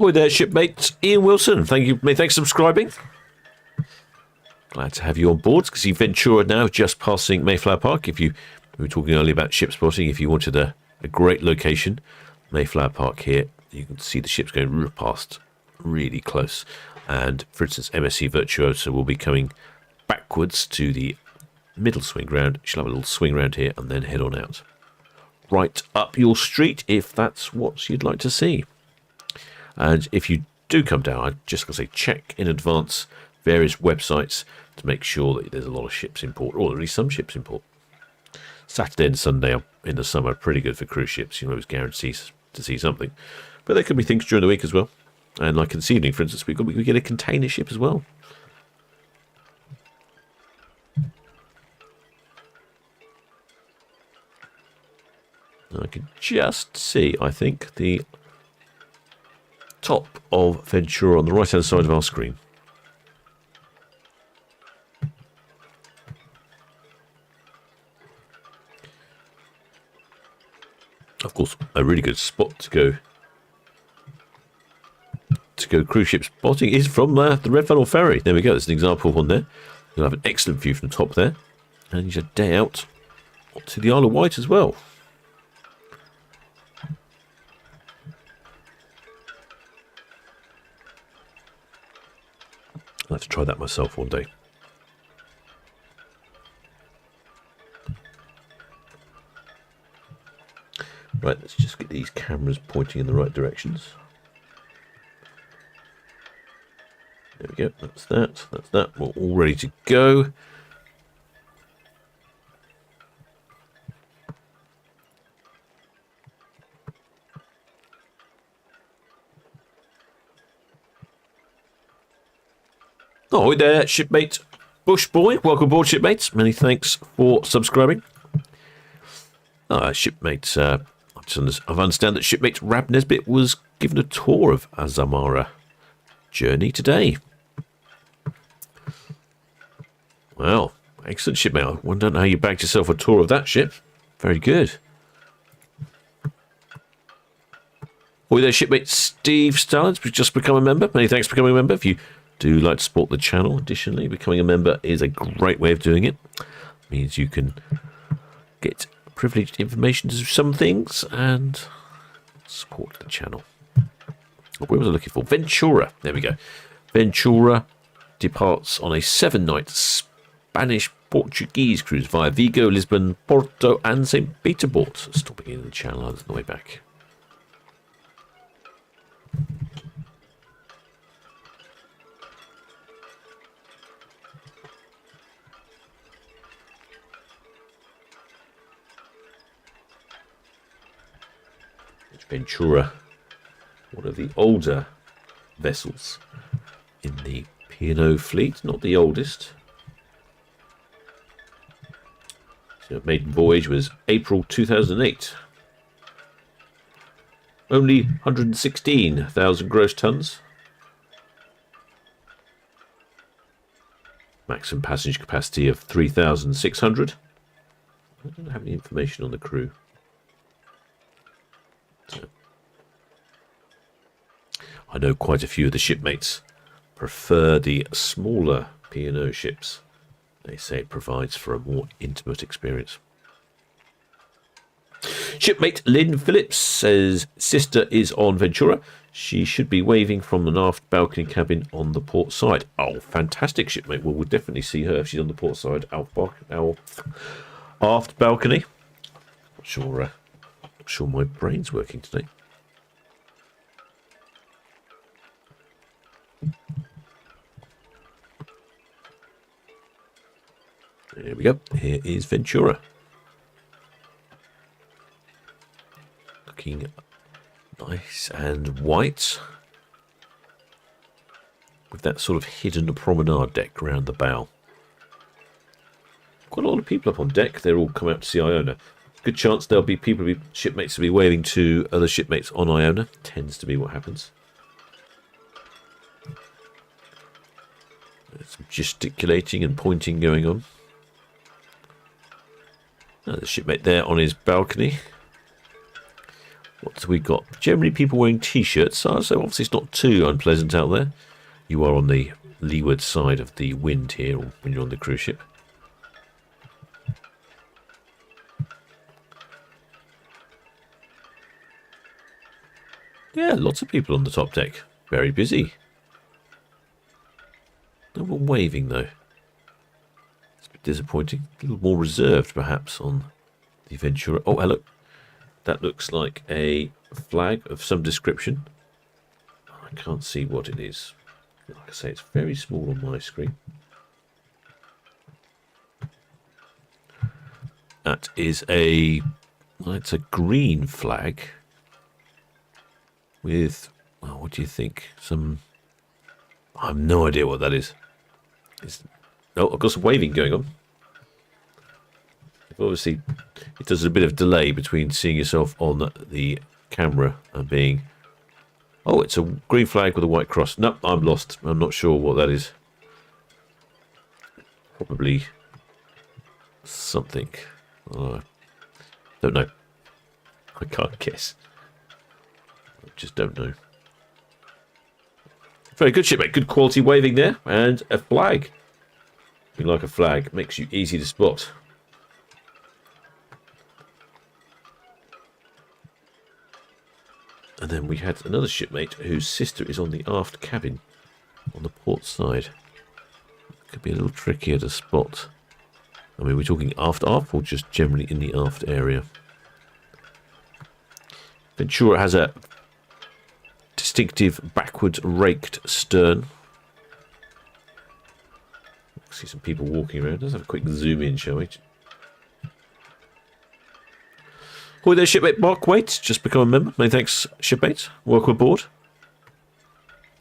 Hi there, shipmate Ian Wilson. Thank you. Thanks for subscribing. Glad to have you on board. Because you Ventura now, just passing Mayflower Park. We were talking earlier about ship spotting. If you wanted a great location, Mayflower Park here, you can see the ships going past really close. And for instance, MSC Virtuosa will be coming backwards to the middle swing round. She'll have a little swing round here and then head on out. Right up your street if that's what you'd like to see. And if you do come down, I'm just going to say check in advance various websites to make sure that there's a lot of ships in port, or at least some ships in port. Saturday and Sunday in the summer are pretty good for cruise ships. You know, it's guarantees to see something. But there could be things during the week as well. And like this evening, for instance, we get a container ship as well. I can just see, I think, the top of Ventura on the right hand side of our screen. Of course, a really good spot to go cruise ship spotting is from the Red Funnel Ferry. There we go. There's an example of one there. You'll have an excellent view from the top there, and you should day out to the Isle of Wight as well. I'll have to try that myself one day. Right, let's just get these cameras pointing in the right directions. There we go, that's that. We're all ready to go. Oh, there, shipmate Bush Boy. Welcome aboard, shipmates. Many thanks for subscribing. Shipmates, I understand that shipmate Rab Nesbitt was given a tour of Azamara Journey today. Well, excellent, shipmate. I don't know how you bagged yourself a tour of that ship. Very good. Oh, there, shipmate Steve Stallins, who's just become a member. Many thanks for becoming a member. If you do like to support the channel, additionally, becoming a member is a great way of doing it. It means you can get privileged information to some things and support the channel. Where was I looking for? Ventura. There we go. Ventura departs on a 7-night Spanish-Portuguese cruise via Vigo, Lisbon, Porto and St. Peterborough, stopping in the Channel Islands on the way back. Ventura, one of the older vessels in the P&O fleet, not the oldest. So maiden voyage was April 2008. Only 116,000 gross tons. Maximum passenger capacity of 3,600. I don't have any information on the crew. So, I know quite a few of the shipmates prefer the smaller P&O ships. They say it provides for a more intimate experience. Shipmate Lynn Phillips says sister is on Ventura. She should be waving from an aft balcony cabin on the port side. Oh, fantastic, shipmate. Well, we'll definitely see her if she's on the port side. Our aft balcony. Not sure my brain's working today. There we go. Here is Ventura. Looking nice and white. With that sort of hidden promenade deck around the bow. Quite a lot of people up on deck. They're all come out to see Iona. Good chance there'll be shipmates to be waving to other shipmates on Iona. Tends to be what happens. There's some gesticulating and pointing going on. Another shipmate there on his balcony. What have we got? Generally people wearing t-shirts, so obviously it's not too unpleasant out there. You are on the leeward side of the wind here when you're on the cruise ship. Yeah, lots of people on the top deck. Very busy. No one waving though. It's a bit disappointing. A little more reserved perhaps on the Ventura. Oh, hello. That looks like a flag of some description. I can't see what it is. Like I say, it's very small on my screen. That is it's a green flag with, well, what do you think? I have no idea what that is. I've got some waving going on. Obviously, it does a bit of delay between seeing yourself on the camera and being... Oh, it's a green flag with a white cross. Nope, I'm lost. I'm not sure what that is. Probably something. Don't know. I can't guess. I just don't know. Very good, shipmate. Good quality waving there. And a flag. You like a flag. Makes you easy to spot. And then we had another shipmate whose sister is on the aft cabin on the port side. Could be a little trickier to spot. I mean, we're talking aft or just generally in the aft area. Ventura has a distinctive backward raked stern. See some people walking around. Let's have a quick zoom in, shall we? Hi there, shipmate Mark Waite. Just become a member. Many thanks, shipmate. Welcome aboard.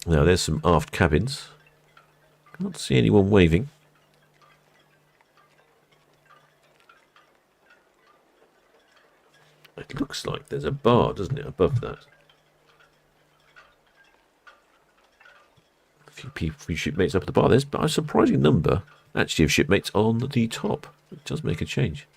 Now, there's some aft cabins. Can't see anyone waving. It looks like there's a bar, doesn't it, above that? A few shipmates up at the bar. There's a surprising number, actually, of shipmates on the top. It does make a change.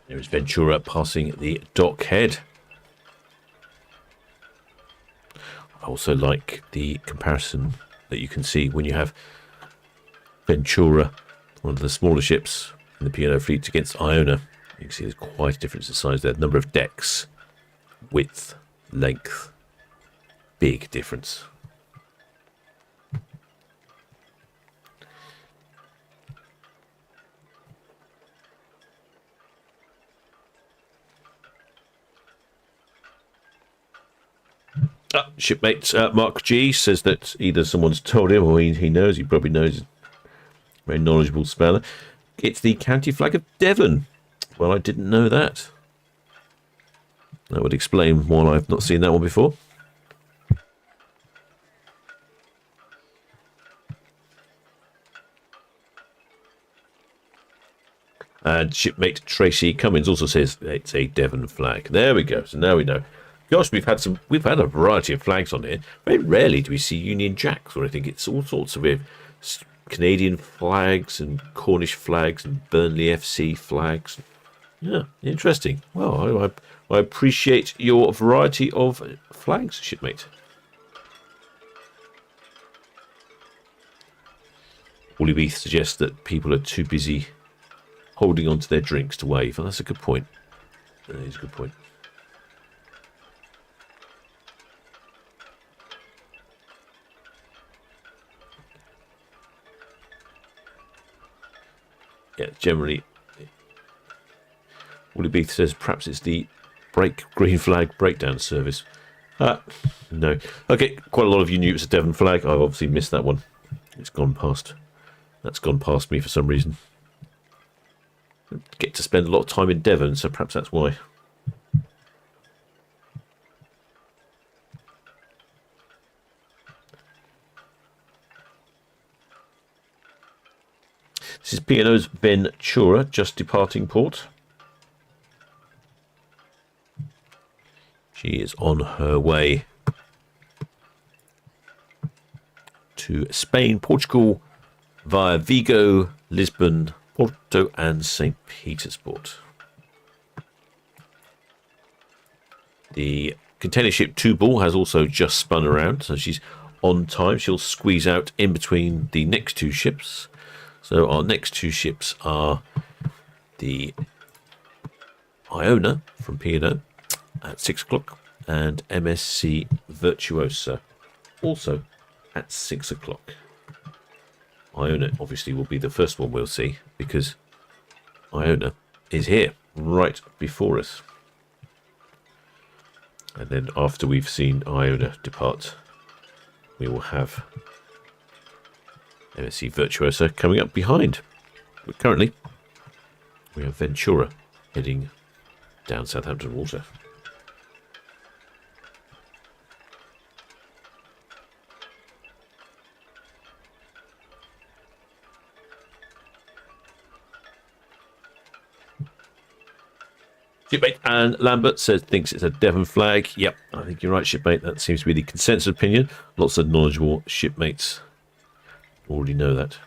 There is Ventura passing the dock head. I also like the comparison that you can see when you have Ventura, one of the smaller ships in the P&O fleet, against Iona. You can see there's quite a difference in size there. Number of decks, width, length, big difference. Shipmate Mark G says that either someone's told him or he knows. He probably knows. Very knowledgeable speller. It's the county flag of Devon. Well, I didn't know that. That would explain why I've not seen that one before. And shipmate Tracy Cummins also says it's a Devon flag. There we go. So now we know. Gosh, we've had a variety of flags on here. Very rarely do we see Union Jacks or anything. It's all sorts of Canadian flags and Cornish flags and Burnley FC flags. Yeah, interesting. Well, I appreciate your variety of flags, shipmate. Wally Beath suggests that people are too busy holding on to their drinks to wave. And that's a good point. That is a good point. Yeah, generally, Wally Beath says perhaps it's the green flag breakdown service. No. Okay, quite a lot of you knew it was a Devon flag. I've obviously missed that one. It's gone past. That's gone past me for some reason. I get to spend a lot of time in Devon, so perhaps that's why. This is P&O's Ventura, just departing port. She is on her way to Spain, Portugal, via Vigo, Lisbon, Porto and St. Petersburg. The container ship Tubal has also just spun around, so she's on time. She'll squeeze out in between the next two ships. So our next two ships are the Iona from P&O at 6 o'clock and MSC Virtuosa also at 6 o'clock. Iona obviously will be the first one we'll see because Iona is here right before us. And then after we've seen Iona depart, we will have MSC Virtuosa coming up behind. But currently, we have Ventura heading down Southampton water. Shipmate and Lambert thinks it's a Devon flag. Yep, I think you're right, shipmate. That seems to be the consensus opinion. Lots of knowledgeable shipmates already know that.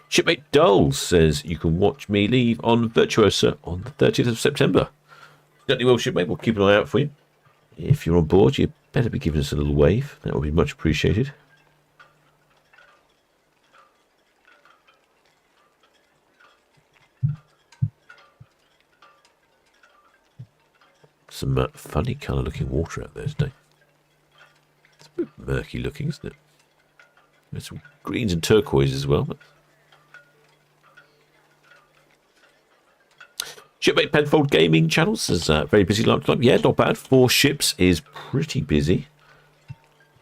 Shipmate Dulles says you can watch me leave on Virtuosa on the 30th of September. Certainly will, shipmate. We'll keep an eye out for you. If you're on board, you better be giving us a little wave. That would be much appreciated. Some funny colour looking water out there today. It's a bit murky looking, isn't it? There's some greens and turquoise as well. But... Shipmate Penfold Gaming Channel says very busy lunchtime. Yeah, not bad. 4 ships is pretty busy. I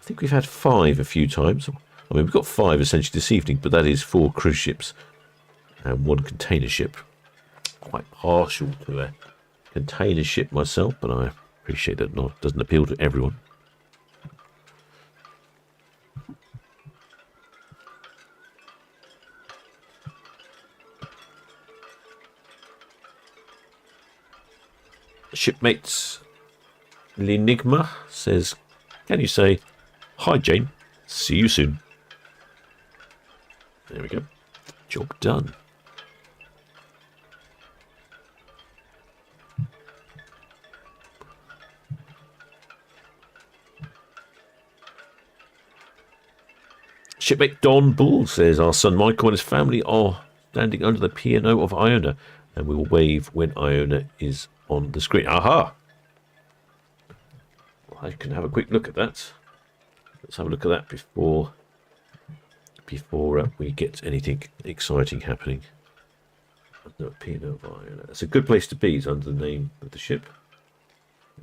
think we've had 5 a few times. I mean, we've got 5 essentially this evening, but that is 4 cruise ships and 1 container ship. Quite partial to a container ship myself, but I appreciate that it doesn't appeal to everyone. Shipmates Lenigma says, can you say, hi Jane, see you soon. There we go. Job done. Shipmate Don Bull says our son Michael and his family are standing under the P&O of Iona And we will wave when Iona is on the screen. Aha! I can have a quick look at that. Let's have a look at that before we get anything exciting happening. No, P&O of Iona. That's a good place to be. It's under the name of the ship.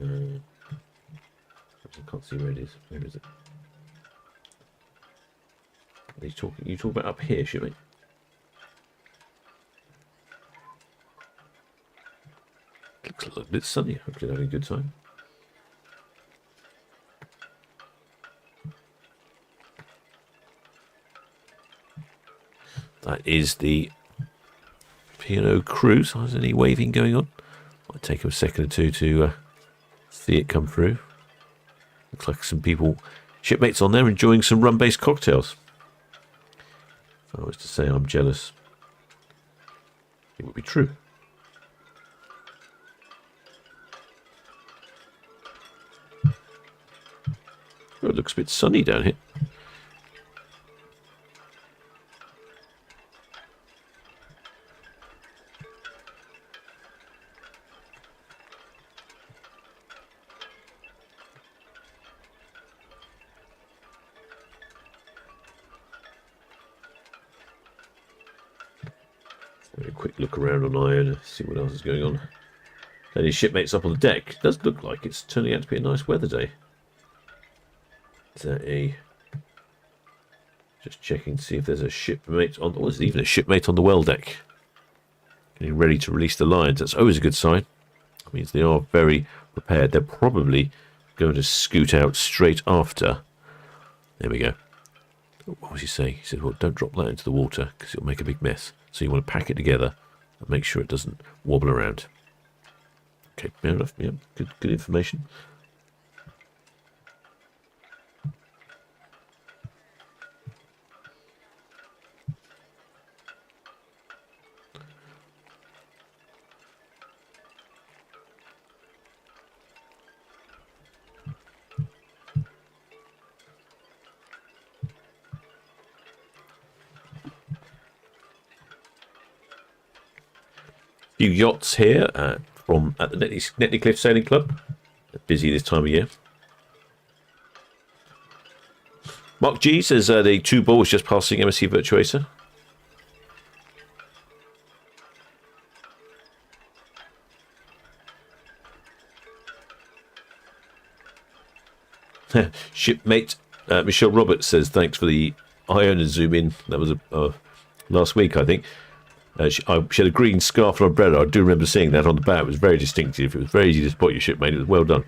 I can't see where it is. Where is it? You talk about up here, shipmate? Looks a little bit sunny. Hopefully having a good time. That is the P&O cruise. Is there any waving going on? Might take a second or two to see it come through. Looks like some people, shipmates on there, enjoying some rum-based cocktails. If I was to say I'm jealous, it would be true. Oh, it looks a bit sunny down here. A quick look around on Iona, see what else is going on. Any shipmates up on the deck. It does look like it's turning out to be a nice weather day. Is that a... Just checking to see if there's a shipmate on... Oh, there's even a shipmate on the well deck. Getting ready to release the lines. That's always a good sign. It means they are very prepared. They're probably going to scoot out straight after. There we go. What was he saying? He said, well, don't drop that into the water because it'll make a big mess. So you want to pack it together and make sure it doesn't wobble around. Okay, fair enough. Yeah, good information. Few yachts here from at the Netley Cliff Sailing Club. They're busy this time of year. Mark G says the 2 ball is just passing MSC Virtuosa. Shipmate Michelle Roberts says thanks for the Iona zoom in. That was last week, I think. She had a green scarf and umbrella. I do remember seeing that on the bow. It was very distinctive. It was very easy to spot your shipmate. It was well done.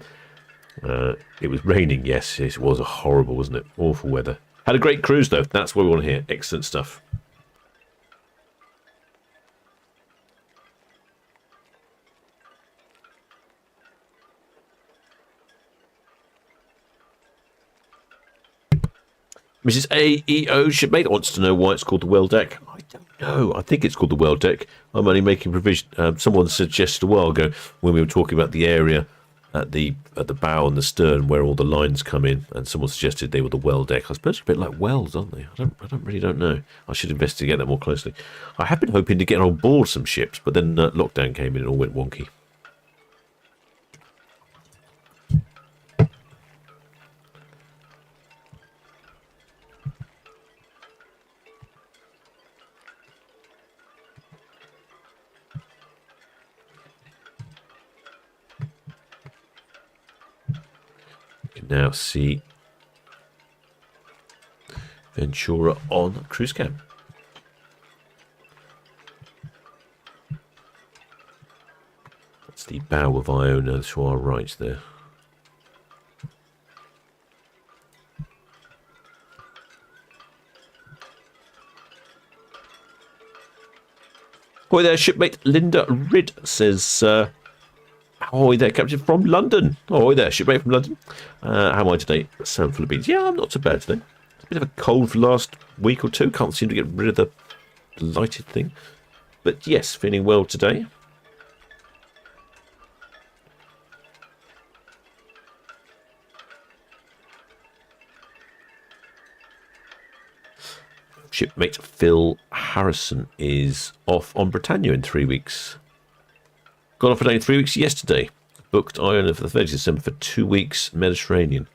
It was raining, yes. It was horrible, wasn't it? Awful weather. Had a great cruise, though. That's what we want to hear. Excellent stuff. Mrs. AEO shipmate wants to know why it's called the well deck. I don't know. I think it's called the well deck. I'm only making provision. Someone suggested a while ago when we were talking about the area at the bow and the stern where all the lines come in, and someone suggested they were the well deck. I suppose they're a bit like wells, aren't they? I really don't know. I should investigate that more closely. I have been hoping to get on board some ships, but then lockdown came in and it all went wonky. Now see Ventura on cruise cam. That's the bow of Iona to our right there. Boy there, shipmate Linda Ridd says... Ahoy there, Captain from London. Ahoy there, shipmate from London. How am I today? Sound full of beans. Yeah, I'm not so bad today. It's a bit of a cold for the last week or two. Can't seem to get rid of the lighted thing. But yes, feeling well today. Shipmate Phil Harrison is off on Britannia in 3 weeks. Got off a day 3 weeks yesterday. Booked Iona for the 30th of December for 2 weeks Mediterranean.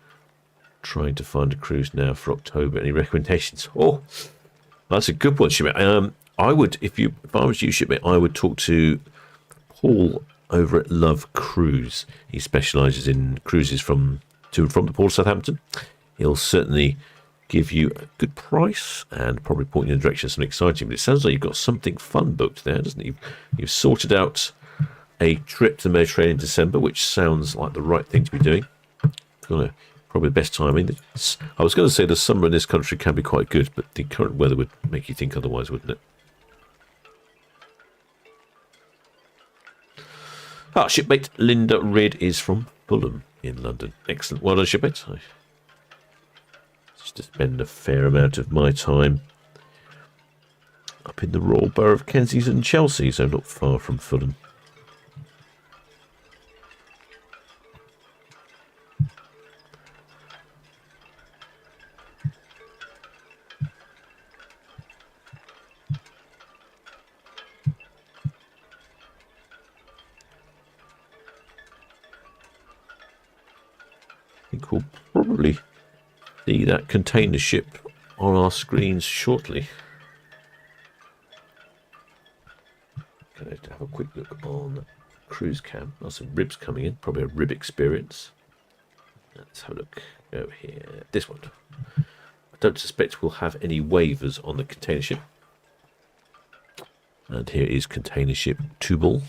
Trying to find a cruise now for October. Any recommendations? Oh, that's a good one, shipmate. I would, if I was you, shipmate, I would talk to Paul over at Love Cruise. He specialises in cruises from to and from the port of Southampton. He'll certainly give you a good price and probably point you in the direction of something exciting. But it sounds like you've got something fun booked there, doesn't it? You've sorted out a trip to the Mediterranean in December, which sounds like the right thing to be doing. Probably the best timing. I was going to say the summer in this country can be quite good, but the current weather would make you think otherwise, wouldn't it? Shipmate Linda Reid is from Fulham in London. Excellent. Well done, shipmate. I used to spend a fair amount of my time up in the Royal Borough of Kensington and Chelsea, so not far from Fulham. I think we'll probably see that container ship on our screens shortly. Going to have a quick look on cruise cam. There's some ribs coming in, probably a rib experience. Let's have a look over here. This one. I don't suspect we'll have any waivers on the container ship. And here is container ship Tubal.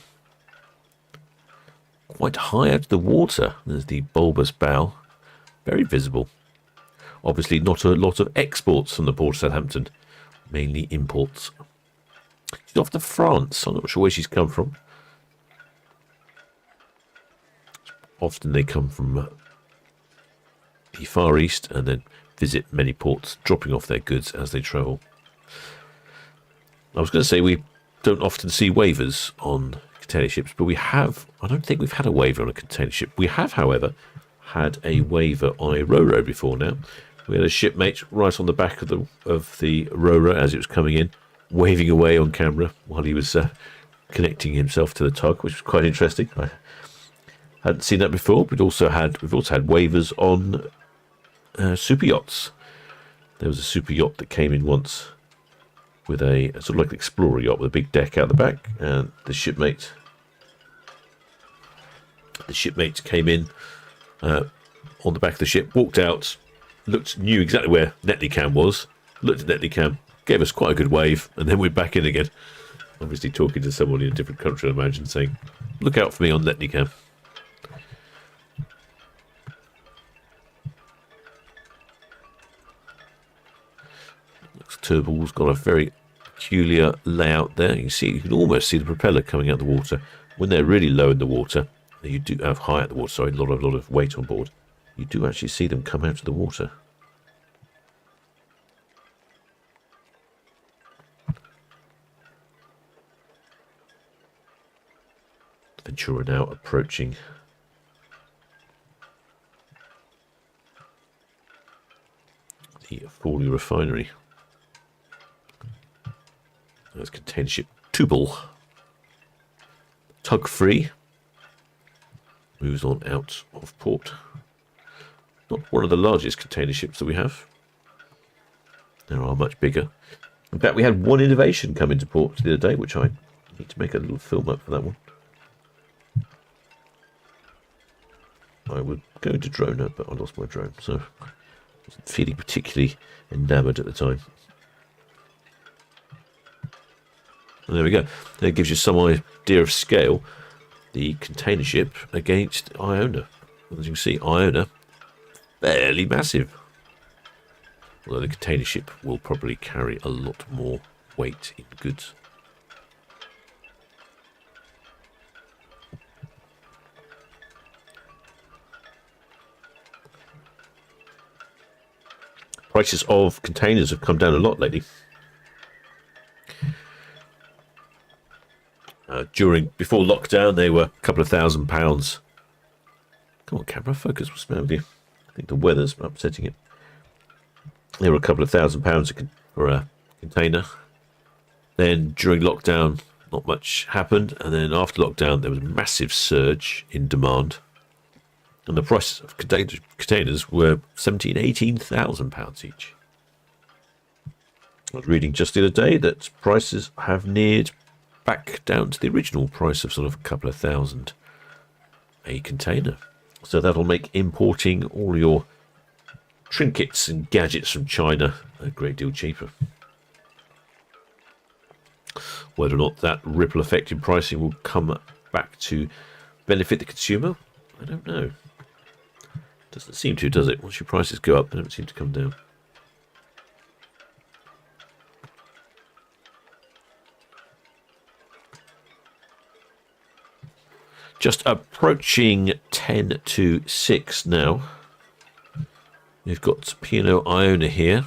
Quite high out of the water. There's the bulbous bow. Very visible. Obviously not a lot of exports from the port of Southampton. Mainly imports. She's off to France. I'm not sure where she's come from. Often they come from the Far East and then visit many ports, dropping off their goods as they travel. I was going to say we don't often see waivers on container ships, but we have. I don't think we've had a waiver on a container ship. We have, however, had a waiver on a Ro-Ro before now. We had a shipmate right on the back of the Ro-Ro as it was coming in, waving away on camera while he was connecting himself to the tug, which was quite interesting. I hadn't seen that before. We've also had waivers on super yachts. There was a super yacht that came in once with a sort of like an explorer yacht with a big deck out the back, and the shipmate came in on the back of the ship, walked out, knew exactly where Netlycam was, looked at Netlycam, gave us quite a good wave, and then we're back in again. Obviously talking to someone in a different country, I imagine, saying, look out for me on Netlycam. Turbal's got a very peculiar layout there. You can almost see the propeller coming out of the water. When they're really low in the water, you do have high at the water, sorry, a lot of weight on board. You do actually see them come out of the water. Ventura now approaching the Fawley refinery. There's container ship Tubal. Tug free. Moves on out of port. Not one of the largest container ships that we have. There are much bigger. In fact, we had one innovation come into port the other day, which I need to make a little film up for that one. I would go to drone, but I lost my drone, so I wasn't feeling particularly enamoured at the time. And there we go. That gives you some idea of scale. The container ship against Iona. As you can see, Iona, fairly massive. Although the container ship will probably carry a lot more weight in goods. Prices of containers have come down a lot lately. Before lockdown, they were a couple of £1,000s. Come on, camera, focus. What's the matter with you? I think the weather's upsetting it. They were a couple of £1,000s for a container. Then during lockdown, not much happened, and then after lockdown there was a massive surge in demand, and the price of containers were £18,000 each. I was reading just the other day that prices have neared back down to the original price of sort of a couple of thousand a container. So that'll make importing all your trinkets and gadgets from China a great deal cheaper. Whether or not that ripple effect in pricing will come back to benefit the consumer, I don't know. Doesn't seem to, does it? Once your prices go up, they don't seem to come down. Just approaching 10 to 6 now. We've got P&O Iona here.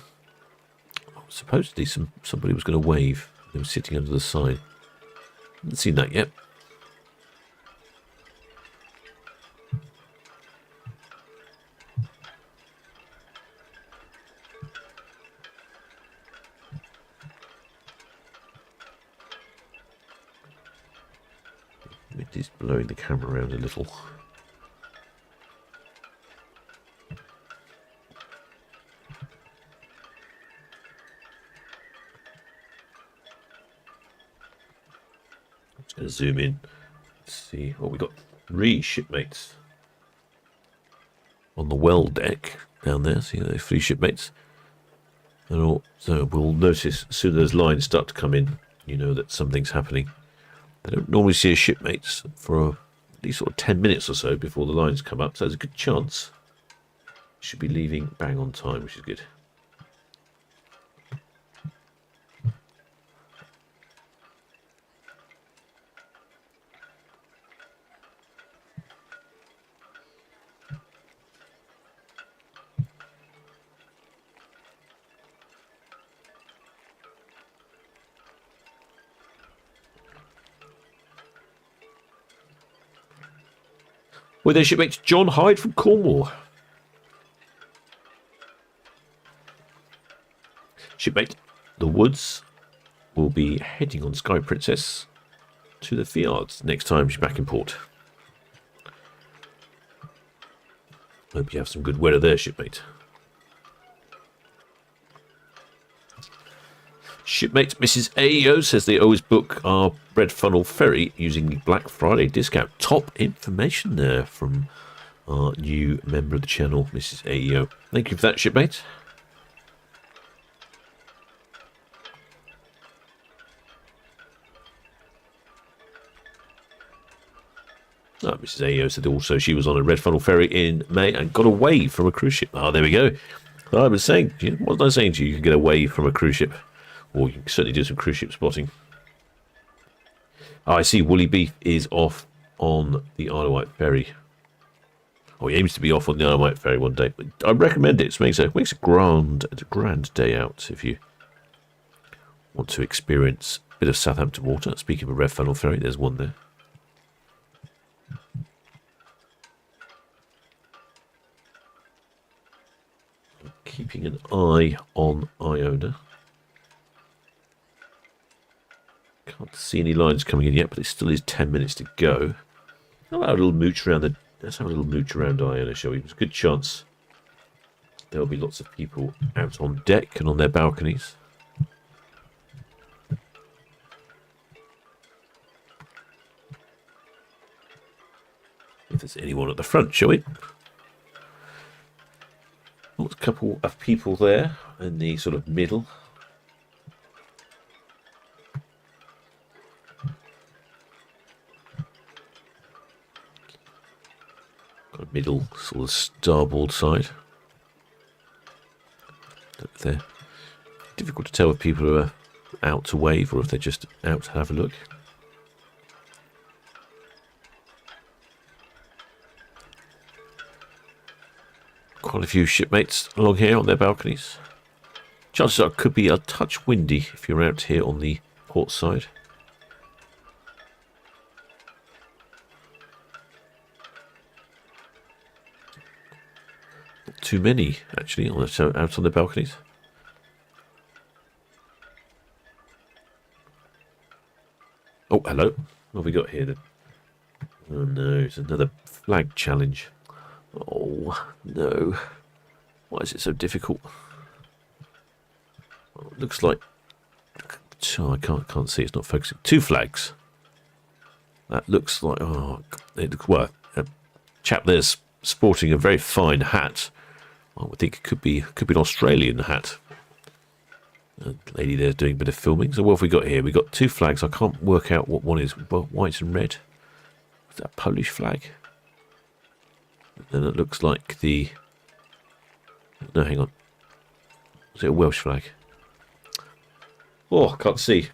Supposedly somebody was going to wave. They were sitting under the sign. Haven't seen that yet. It is blowing the camera around a little. I'm just going to zoom in. Let's see. Oh, we've got 3 shipmates on the well deck down there. See those 3 shipmates? And so we'll notice as soon as those lines start to come in, you know that something's happening. They don't normally see a shipmates for at least sort of 10 minutes or so before the lines come up, so there's a good chance should be leaving bang on time, which is good. With their shipmate John Hyde from Cornwall. Shipmate The Woods will be heading on Sky Princess to the Fiards next time she's back in port. Hope you have some good weather there, shipmate. Shipmate Mrs. AEO says they always book our bread funnel ferry using the Black Friday discount. Top information there from our new member of the channel, Mrs. AEO. Thank you for that, shipmate. Oh, Mrs. AEO said also she was on a red funnel ferry in May and got away from a cruise ship. Oh, there we go. I was saying, what was I saying to you? You can get away from a cruise ship. Or you can certainly do some cruise ship spotting. Oh, I see Woolly Beef is off on the Isle of Wight ferry. Oh, he aims to be off on the Isle of Wight ferry one day. But I recommend it. It makes a grand day out if you want to experience a bit of Southampton water. Speaking of a red funnel ferry, there's one there. Keeping an eye on Iona. Can't see any lines coming in yet, but it still is 10 minutes to go. Let's have a little mooch around Iona, shall we? There's a good chance there'll be lots of people out on deck and on their balconies. If there's anyone at the front, shall we? A couple of people there in the sort of middle. Got a middle sort of starboard side. They're difficult to tell if people are out to wave or if they're just out to have a look. Quite a few shipmates along here on their balconies. Chances are it could be a touch windy if you're out here on the port side. Not too many, actually, out on the balconies. Oh, hello. What have we got here then? Oh no, it's another flag challenge. Oh no. Why is it so difficult? Well, it looks like... Oh, I can't see, it's not focusing. 2 flags. That looks like... Oh, well, a chap there's sporting a very fine hat. I would think it could be an Australian hat. A lady there's doing a bit of filming. So what have we got here? We've got 2 flags. I can't work out what one is. White and red. Is that a Polish flag? Then it looks like the... No, hang on. Is it a Welsh flag? Oh, I can't see.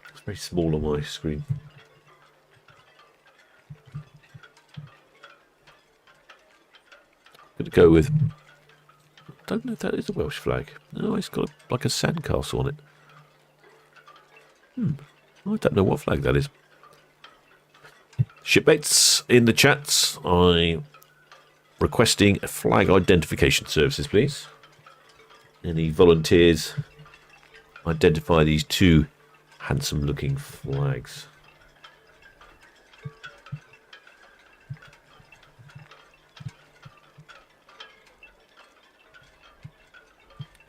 It's very small on my screen. I'm going to go with... I don't know if that is a Welsh flag. No, it's got like a sandcastle on it. I don't know what flag that is. Shipmates in the chats, I'm requesting flag identification services, please. Any volunteers identify these 2 handsome-looking flags?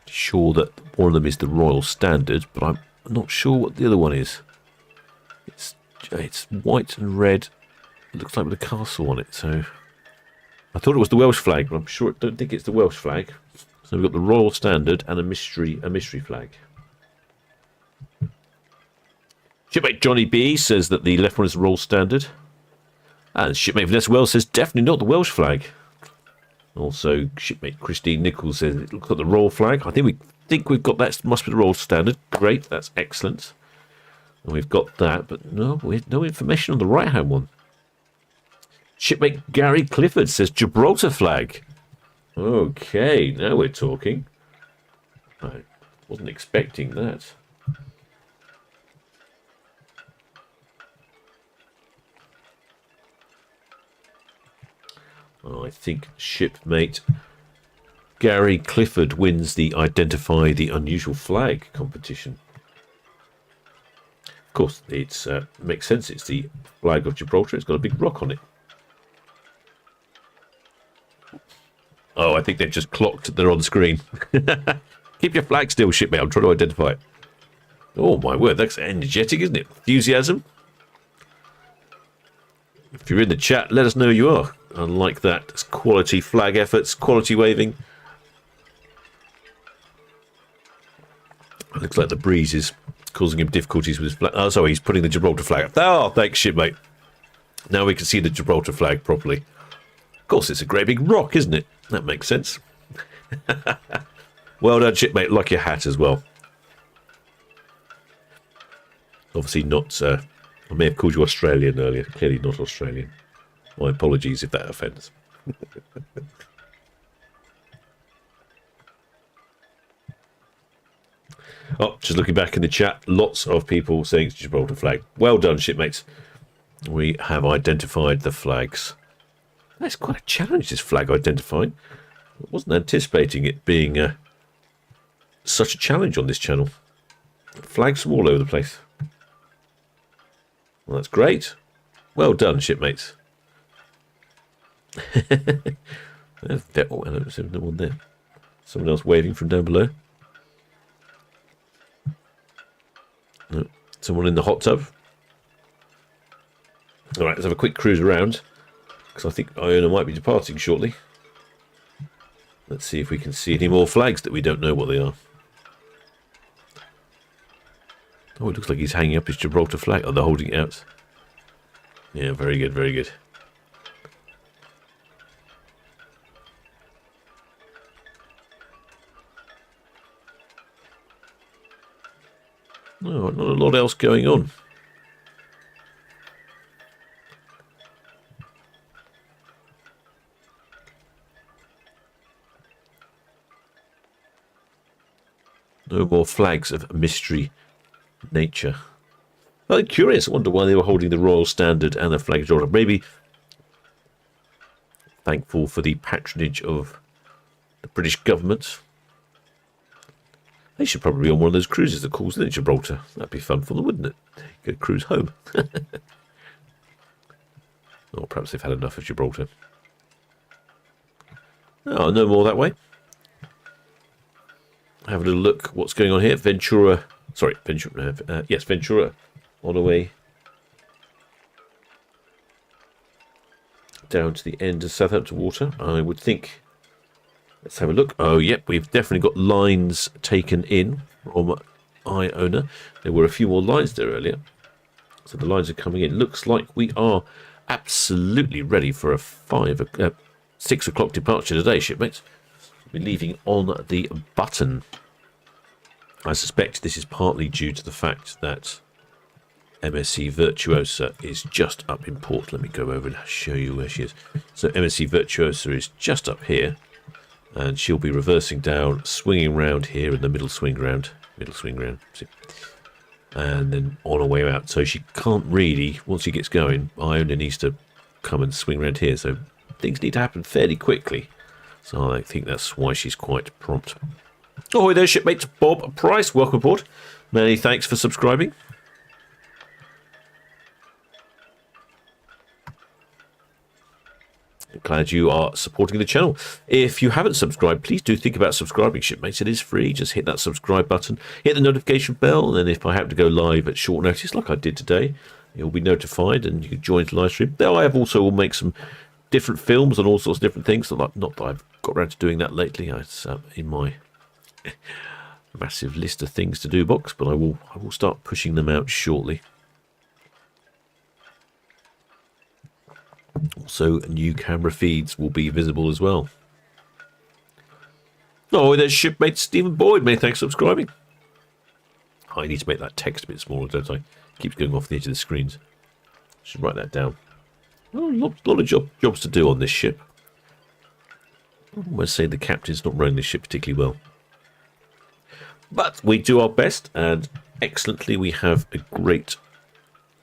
Sure that one of them is the Royal Standard, but I'm not sure what the other one is. It's white and red. It looks like with a castle on it, so I thought it was the Welsh flag, but I'm sure don't think it's the Welsh flag. So we've got the Royal Standard and a mystery flag. Shipmate Johnny B says that the left one is the Royal Standard, and shipmate Vanessa Wells says definitely not the Welsh flag. Also, shipmate Christine Nichols says it looks like the Royal flag. I think we've got that. Must be the Royal Standard. Great, that's excellent. And we've got that, but no information on the right-hand one. Shipmate Gary Clifford says Gibraltar flag. Okay, now we're talking. I wasn't expecting that. I think shipmate Gary Clifford wins the Identify the Unusual Flag competition. Of course, it makes sense. It's the flag of Gibraltar. It's got a big rock on it. Oh, I think they've just clocked. They're on screen. Keep your flag still, shipmate. I'm trying to identify it. Oh, my word. That's energetic, isn't it? Enthusiasm. If you're in the chat, let us know who you are. Unlike that, it's quality flag efforts, quality waving. It looks like the breeze is causing him difficulties with his flag. Oh, sorry, he's putting the Gibraltar flag up. Oh, thanks, shipmate. Now we can see the Gibraltar flag properly. Of course, it's a great big rock, isn't it? That makes sense. Well done, shipmate. Like your hat as well. Obviously not... I may have called you Australian earlier. Clearly not Australian. My apologies if that offends. Oh, just looking back in the chat, lots of people saying it's Gibraltar flag. Well done, shipmates. We have identified the flags. That's quite a challenge, this flag identifying. I wasn't anticipating it being such a challenge on this channel. Flags from all over the place. Well, that's great. Well done, shipmates. Oh, hello, there's no one there. Someone else waving from down below. No, someone in the hot tub. All right, let's have a quick cruise around, because I think Iona might be departing shortly. Let's see if we can see any more flags that we don't know what they are. Oh, it looks like he's hanging up his Gibraltar flag. Oh, they're holding it out. Yeah, very good, very good. No, not a lot else going on. No more flags of mystery nature. I'm curious. I wonder why they were holding the Royal Standard and the flag of Gibraltar. Maybe thankful for the patronage of the British government. They should probably be on one of those cruises that calls in Gibraltar. That'd be fun for them, wouldn't it? Go cruise home. Or perhaps they've had enough of Gibraltar. Oh, no more that way. Have a little look what's going on here. Ventura. Sorry, Ventura. Yes, Ventura. On the way down to the end of Southampton water, I would think. Let's have a look. Oh, yep, we've definitely got lines taken in from Iona. There were a few more lines there earlier. So the lines are coming in. Looks like we are absolutely ready for a 6 o'clock departure today, shipmates. We're leaving on the button. I suspect this is partly due to the fact that MSC Virtuosa is just up in port. Let me go over and show you where she is. So MSC Virtuosa is just up here, and she'll be reversing down, swinging round here in the middle swing round, see? And then on her way out. So she can't really, once she gets going, Iona needs to come and swing around here. So things need to happen fairly quickly. So I think that's why she's quite prompt. Oh, there, shipmate Bob Price. Welcome aboard. Many thanks for subscribing. Glad you are supporting the channel. If you haven't subscribed, please do think about subscribing, shipmates. It is free. Just hit that subscribe button, hit the notification bell, and then if I happen to go live at short notice, like I did today, you'll be notified and you can join the live stream. Though I have also will make some different films and all sorts of different things. Not that I've got around to doing that lately. It's in my massive list of things to do box, but I will start pushing them out shortly. Also, new camera feeds will be visible as well. Oh, there's shipmate Stephen Boyd. Many thanks for subscribing. I need to make that text a bit smaller, don't I? It keeps going off the edge of the screens. Should write that down. Oh, a lot of jobs to do on this ship. I almost say the captain's not running this ship particularly well. But we do our best, and excellently we have a great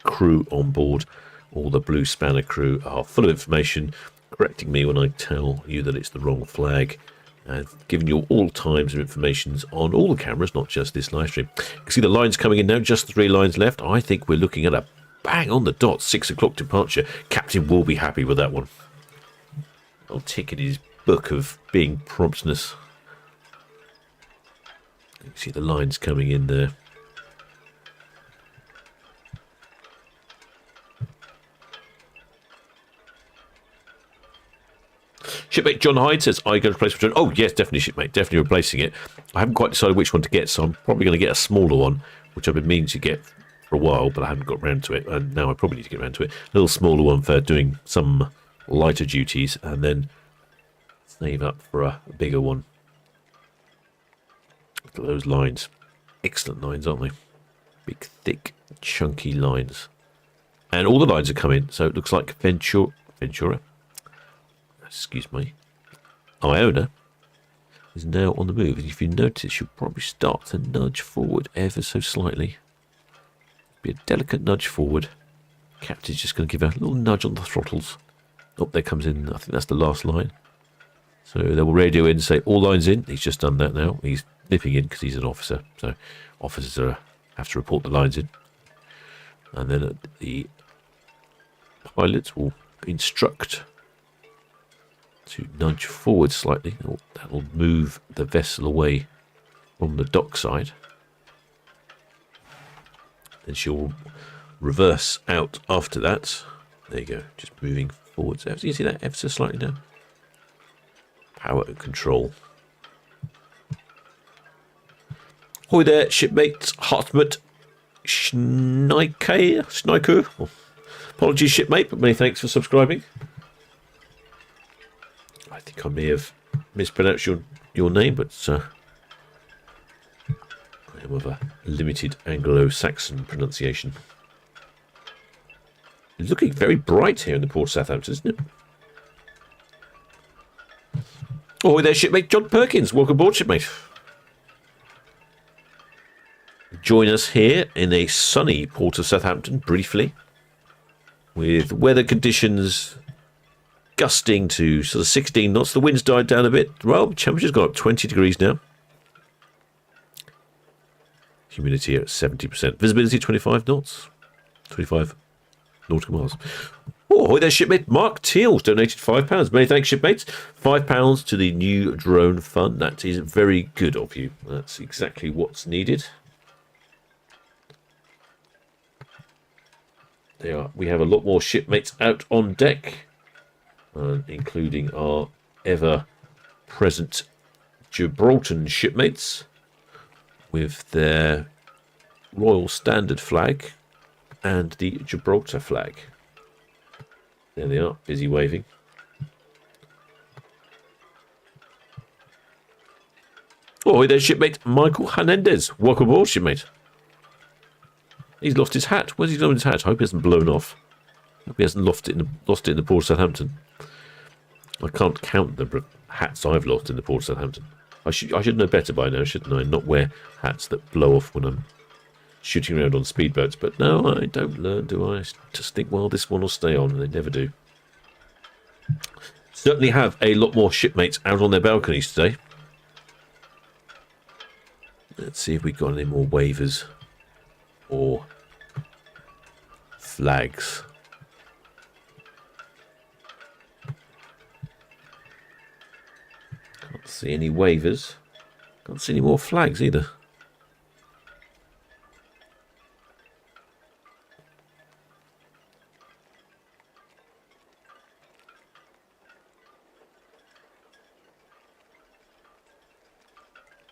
crew on board. All the Blue Spanner crew are full of information, correcting me when I tell you that it's the wrong flag, and giving you all times of information on all the cameras, not just this live stream. You can see the lines coming in now, just 3 lines left. I think we're looking at a bang on the dot 6 o'clock departure. Captain will be happy with that one. I'll tick in his book of being promptness. You can see the lines coming in there. Shipmate John Hyde says, "Are you going to replace return?" Oh, yes, definitely, shipmate. Definitely replacing it. I haven't quite decided which one to get, so I'm probably going to get a smaller one, which I've been meaning to get for a while, but I haven't got round to it. And now I probably need to get round to it. A little smaller one for doing some lighter duties, and then save up for a bigger one. Look at those lines. Excellent lines, aren't they? Big, thick, chunky lines. And all the lines are coming, so it looks like Ventura. Excuse me, Iona is now on the move, and if you notice, she'll probably start to nudge forward ever so slightly. Be a delicate nudge forward. Captain's just going to give her a little nudge on the throttles. Oh, there comes in, I think that's the last line. So they will radio in and say, all lines in. He's just done that now. He's nipping in because he's an officer, so officers have to report the lines in. And then the pilots will instruct to nudge forward slightly. That'll move the vessel away from the dock side. Then she'll reverse out after that. There you go, just moving forwards. You see that ever so slightly now? Power and control. Hi there, shipmate Hartmut Schneike. Oh, apologies, shipmate, but many thanks for subscribing. I think I may have mispronounced your name, but I am of a limited Anglo-Saxon pronunciation. It's looking very bright here in the port of Southampton, isn't it? Oh, there's shipmate John Perkins. Welcome aboard, shipmate. Join us here in a sunny port of Southampton, briefly, with weather conditions gusting to sort of 16 knots. The wind's died down a bit. Well, the temperature's gone up 20 degrees now. Humidity at 70%. Visibility 25 knots. 25 nautical miles. Oh, ahoy there, shipmate. Mark Teals donated £5. Many thanks, shipmates. £5 to the new drone fund. That is very good of you. That's exactly what's needed. We have a lot more shipmates out on deck, including our ever-present Gibraltar shipmates with their Royal Standard flag and the Gibraltar flag. There they are, busy waving. Oh, there's shipmate Michael Hernandez. Welcome aboard, shipmate. He's lost his hat. Where's he done with his hat? I hope he hasn't blown off. I hope he hasn't lost it in the port of Southampton. I can't count the number of hats I've lost in the port of Southampton. I should know better by now, shouldn't I? Not wear hats that blow off when I'm shooting around on speedboats. But no, I don't learn, do I? Just think, well, this one will stay on, and they never do. Certainly have a lot more shipmates out on their balconies today. Let's see if we've got any more waivers or flags. Can't see any waivers. Can't see any more flags either.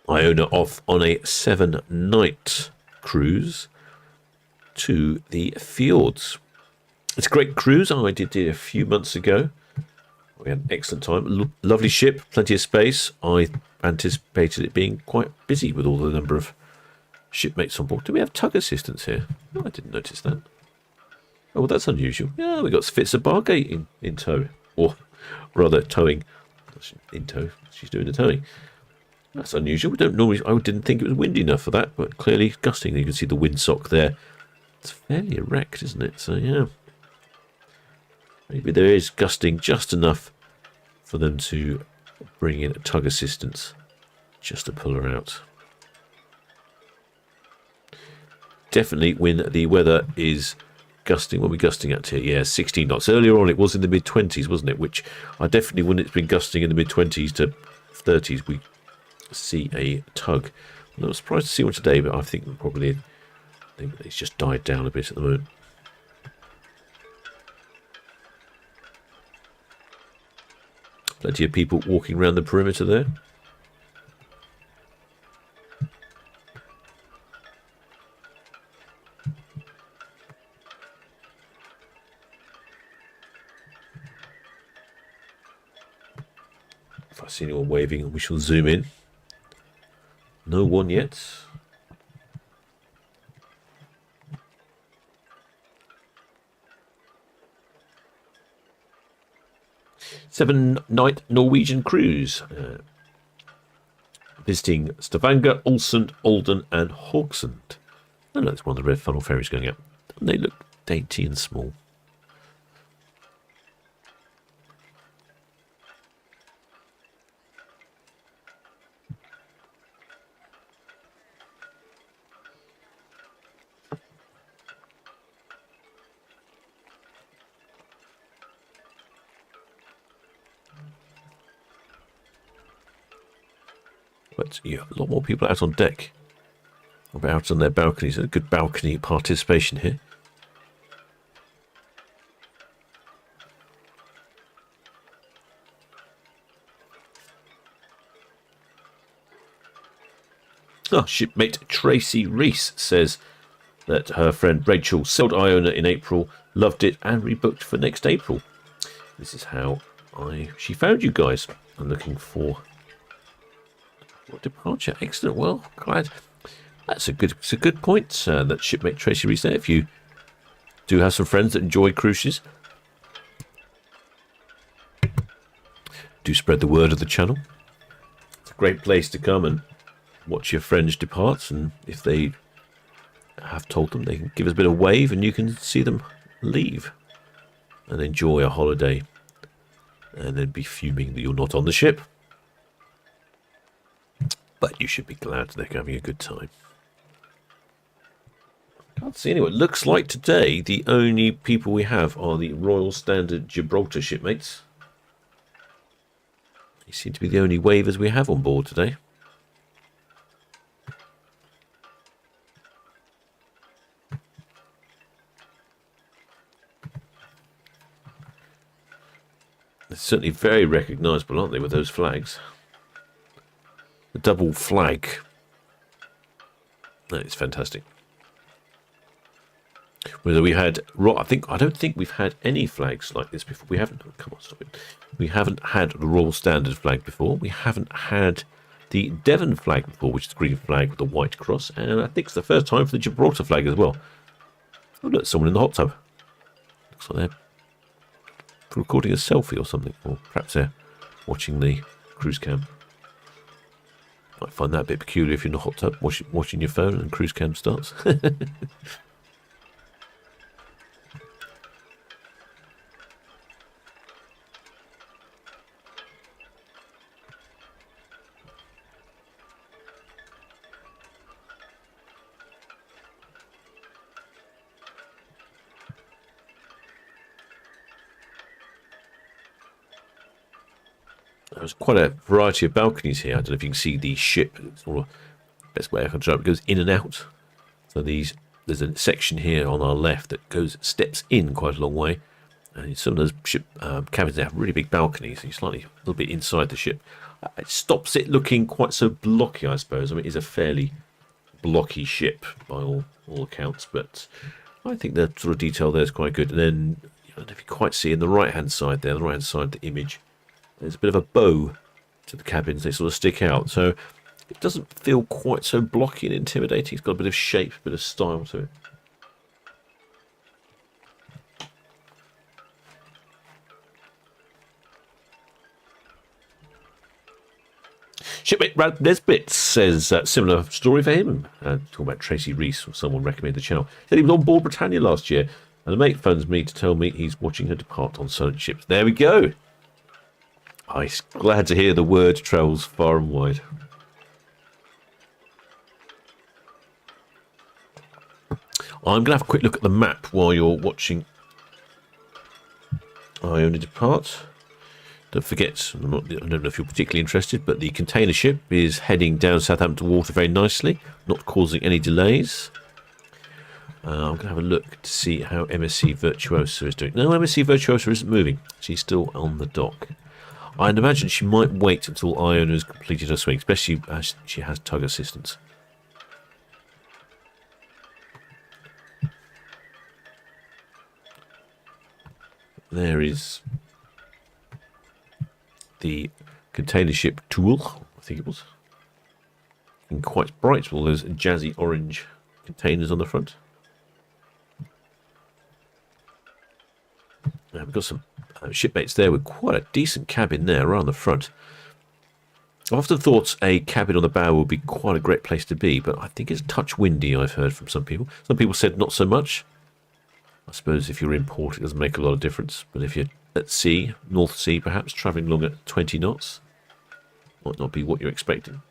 Iona off on a 7-night cruise to the fjords. It's a great cruise. I did it a few months ago. We had an excellent time. Lovely ship, plenty of space. I anticipated it being quite busy with all the number of shipmates on board. Do we have tug assistance here? Oh, I didn't notice that. Oh, well, that's unusual. Yeah, we got Fitz Bargate in tow. Or rather, towing. In tow. She's doing the towing. That's unusual. We don't normally. I didn't think it was windy enough for that, but clearly gusting. You can see the windsock there. It's fairly erect, isn't it? So yeah, maybe there is gusting just enough for them to bring in a tug assistance just to pull her out. Definitely when the weather is gusting. What are we gusting at here? Yeah, 16 knots. Earlier on, it was in the mid-20s, wasn't it? Which I definitely, when it's been gusting in the mid-20s to 30s, we see a tug. I'm not surprised to see one today, but I think it's just died down a bit at the moment. Plenty of people walking around the perimeter there. If I see anyone waving, we shall zoom in. No one yet. Seven-night Norwegian cruise. Visiting Stavanger, Ålesund, Olden and Haugesund. Oh, no, that's one of the red funnel ferries going up. And they look dainty and small. But yeah, a lot more people out on deck. Out on their balconies. A good balcony participation here. Oh, shipmate Tracy Reese says that her friend Rachel sailed Iona in April, loved it, and rebooked for next April. This is how she found you guys. I'm looking for departure. Excellent. Well, glad. It's a good point that shipmate Tracy Reese there. If you do have some friends that enjoy cruises, do spread the word of the channel. It's a great place to come and watch your friends depart, and if they have told them, they can give us a bit of wave and you can see them leave and enjoy a holiday and then be fuming that you're not on the ship. But you should be glad they're having a good time. Can't see anyone. Looks like today the only people we have are the Royal Standard Gibraltar shipmates. They seem to be the only waivers we have on board today. They're certainly very recognisable, aren't they, with those flags? The double flag. That is fantastic. Whether we had, I don't think we've had any flags like this before. We haven't. Come on, stop it. We haven't had the Royal Standard flag before. We haven't had the Devon flag before, which is the green flag with the white cross, and I think it's the first time for the Gibraltar flag as well. Oh look, someone in the hot tub. Looks like they're recording a selfie or something, or perhaps they're watching the cruise cam. Might find that a bit peculiar if you're in the hot tub watching your phone and cruise cam starts. There's quite a variety of balconies here. I don't know if you can see the ship. It's all the best way I can describe it. It goes in and out. So there's a section here on our left that steps in quite a long way. And some of those ship cabins, they have really big balconies. So you're slightly a little bit inside the ship. It stops it looking quite so blocky, I suppose. I mean, it is a fairly blocky ship by all accounts. But I think the sort of detail there is quite good. And then, I don't know if you quite see in the right-hand side there, the right-hand side of the image, there's a bit of a bow to the cabins. They sort of stick out. So it doesn't feel quite so blocky and intimidating. It's got a bit of shape, a bit of style to it. Shipmate Brad Nesbitt says similar story for him. Talking about Tracy Reese, or someone recommended the channel. Said he was on board Britannia last year, and a mate phones me to tell me he's watching her depart on Solent Ships. There we go. I'm glad to hear the word travels far and wide. I'm going to have a quick look at the map while you're watching Iona depart. Don't forget, I don't know if you're particularly interested, but the container ship is heading down Southampton water very nicely, not causing any delays. I'm going to have a look to see how MSC Virtuosa is doing. No, MSC Virtuosa isn't moving. She's still on the dock. I'd imagine she might wait until Iona has completed her swing, especially as she has tug assistance. There is the container ship Tool, I think it was. And quite bright with all those jazzy orange containers on the front. Now we've got some shipmates there with quite a decent cabin there around the front. I've often thought a cabin on the bow would be quite a great place to be, but I think it's a touch windy, I've heard from some people. Some people said not so much. I suppose if you're in port, it doesn't make a lot of difference. But if you're at sea, North Sea perhaps, travelling along at 20 knots, might not be what you're expecting.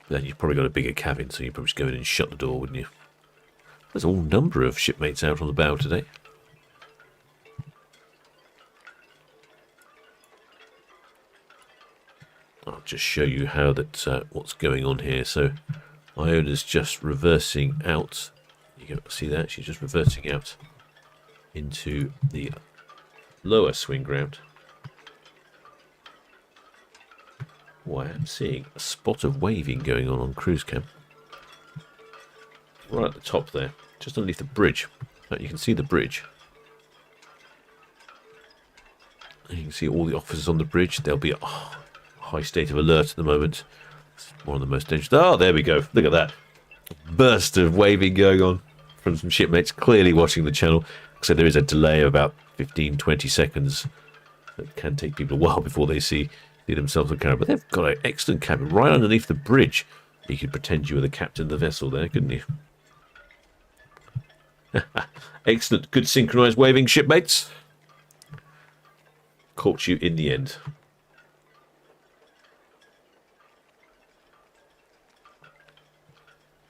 Then you've probably got a bigger cabin, so you'd probably just go in and shut the door, wouldn't you? There's a whole number of shipmates out on the bow today. I'll just show you how what's going on here. So Iona's just reversing out. You can see that she's just reversing out into the lower swing ground. Oh, I am seeing a spot of waving going on cruise cam. Right at the top there, just underneath the bridge. You can see the bridge. And you can see all the officers on the bridge. There'll be a high state of alert at the moment. It's one of the most dangerous. Oh, there we go. Look at that. Burst of waving going on from some shipmates clearly watching the channel. So there is a delay of about 15-20 seconds. It can take people a while before they see themselves on camera. But they've got an excellent cabin right underneath the bridge. You could pretend you were the captain of the vessel there, couldn't you? Excellent. Good synchronised waving, shipmates. Caught you in the end.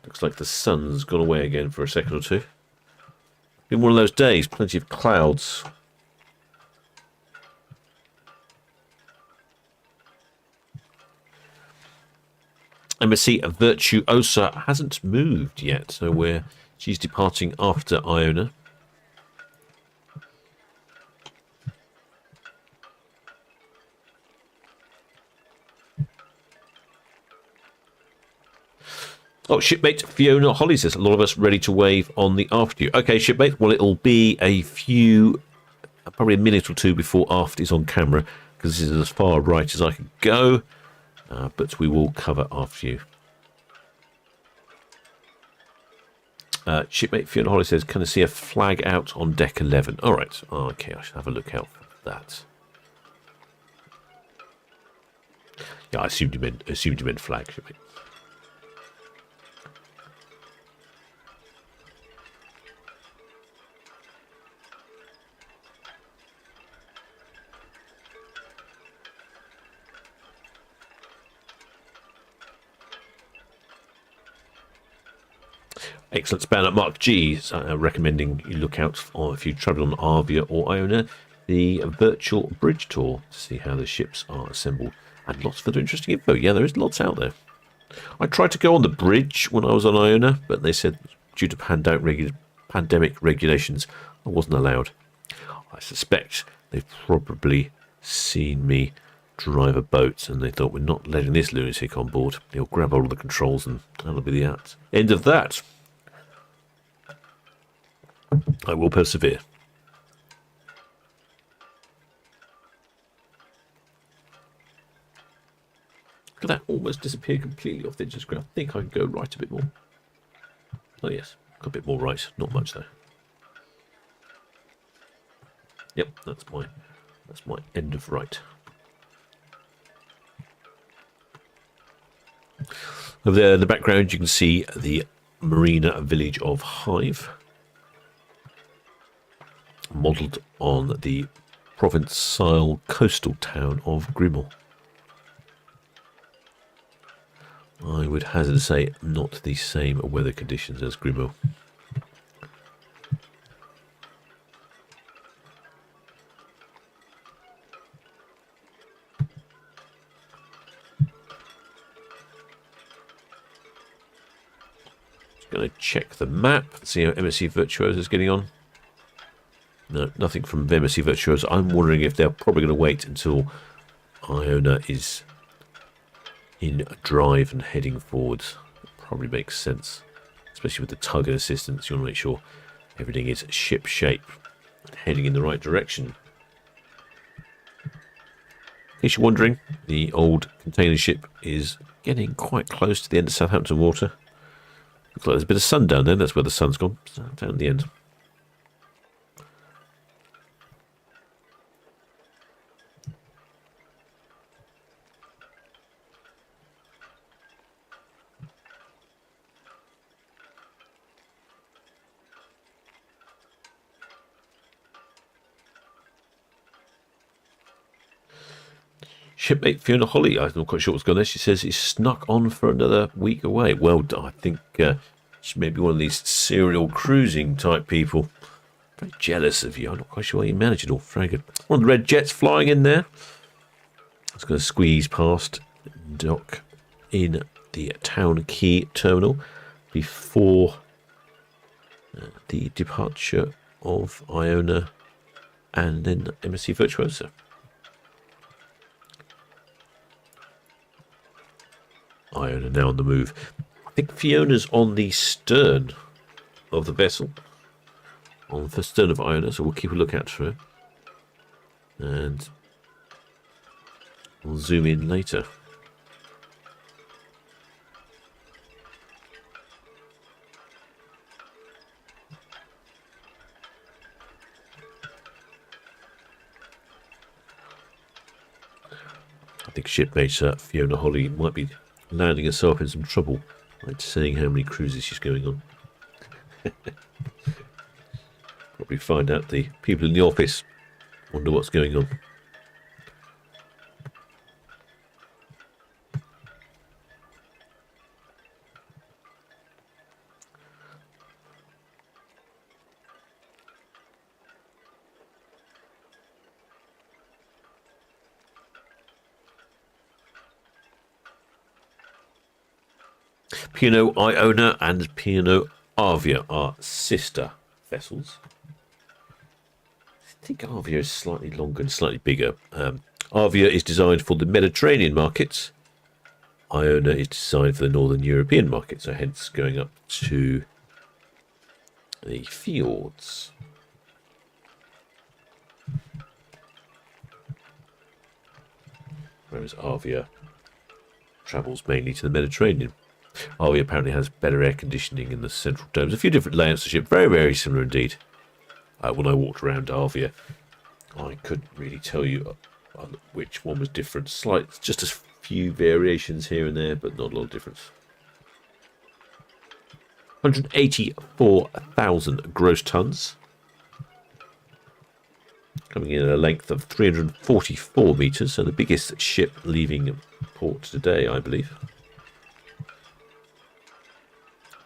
Looks like the sun's gone away again for a second or two. Been one of those days, plenty of clouds. MSC Virtuosa hasn't moved yet, so she's departing after Iona. Oh, shipmate Fiona Holly says, a lot of us ready to wave on the aft view. Okay, shipmate, well, it'll be a few, probably a minute or two before aft is on camera, because this is as far right as I can go, but we will cover aft view. Shipmate Fiona Holly says, can I see a flag out on deck 11? All right, okay, I should have a look out for that. Yeah, I assumed you meant flag, shipmate. Excellent spanner. Mark G is recommending you look out for, if you travel on Avia or Iona, the virtual bridge tour to see how the ships are assembled. And lots of other interesting info. Yeah, there is lots out there. I tried to go on the bridge when I was on Iona, but they said due to pandemic regulations, I wasn't allowed. I suspect they've probably seen me drive a boat and they thought, we're not letting this lunatic on board. He'll grab all of the controls and that'll be the end of that. I will persevere. Look at that, almost disappeared completely off the edge of the screen. I think I can go right a bit more. Oh yes, got a bit more right, not much though. Yep, that's my end of right. Over there in the background you can see the marina village of Hive, modelled on the Provençal coastal town of Grimaud. I would hazard to say not the same weather conditions as Grimaud. Just going to check the map, see how MSC Virtuosa is getting on. No, nothing from MSC Virtuosa. I'm wondering if they're probably going to wait until Iona is in drive and heading forwards. It probably makes sense, especially with the tug and assistance. You want to make sure everything is ship shape and heading in the right direction. In case you're wondering, the old container ship is getting quite close to the end of Southampton water. Looks like there's a bit of sun down there. That's where the sun's gone, down at the end. Shipmate Fiona Holly, I'm not quite sure what's going on there. She says he's snuck on for another week away. Well, I think she may be one of these serial cruising type people. Very jealous of you. I'm not quite sure how you manage it all. Very good. One of the red jets flying in there. It's going to squeeze past dock in the Town Quay terminal before the departure of Iona and then MSC Virtuosa. Iona now on the move. I think Fiona's on the stern of the vessel, on the stern of Iona, so we'll keep a lookout for her. And we'll zoom in later. I think shipmate Fiona Holly might be landing herself in some trouble, like saying how many cruises she's going on. Probably find out the people in the office wonder what's going on. P&O Iona and P&O Avia are sister vessels. I think Avia is slightly longer and slightly bigger. Avia is designed for the Mediterranean markets. Iona is designed for the Northern European market, so hence going up to the fjords. Whereas Avia travels mainly to the Mediterranean. Avia apparently has better air conditioning in the central domes. A few different layouts of the ship, very, very similar indeed. When I walked around Avia, I couldn't really tell you which one was different. Just a few variations here and there, but not a lot of difference. 184,000 gross tons. Coming in at a length of 344 metres, so the biggest ship leaving port today, I believe.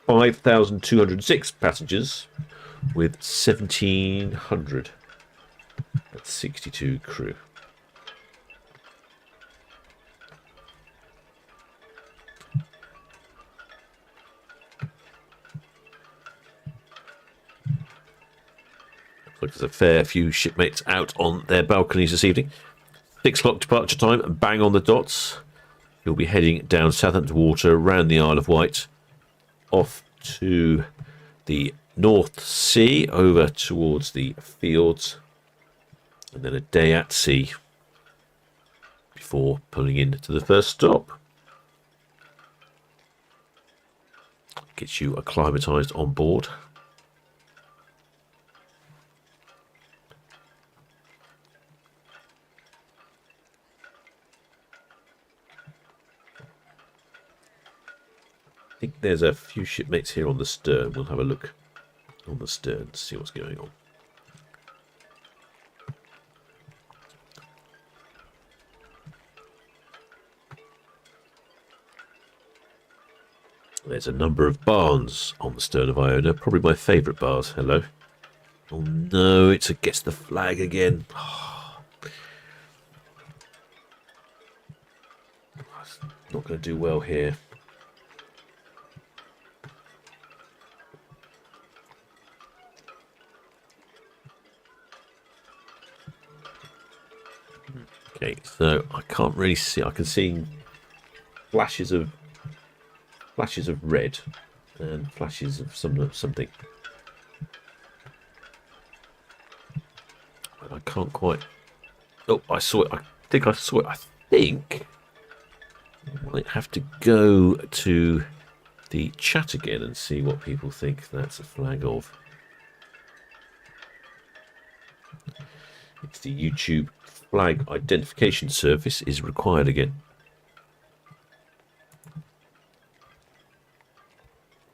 5,206 passengers with 1,762 crew. Looks like there's a fair few shipmates out on their balconies this evening. 6 o'clock departure time, bang on the dots. You'll be heading down Southampton Water, around the Isle of Wight, off to the North Sea, over towards the fields, and then a day at sea before pulling in to the first stop. Gets you acclimatised on board. I think there's a few shipmates here on the stern. We'll have a look on the stern to see what's going on. There's a number of barns on the stern of Iona. Probably my favourite bars. Hello. Oh no, it's against the flag again. Not going to do well here. Okay, so I can't really see. I can see flashes of red and flashes of something. But I can't quite. Oh, I saw it. I think I saw it. I think I might have to go to the chat again and see what people think that's a flag of. It's the YouTube flag identification service is required again.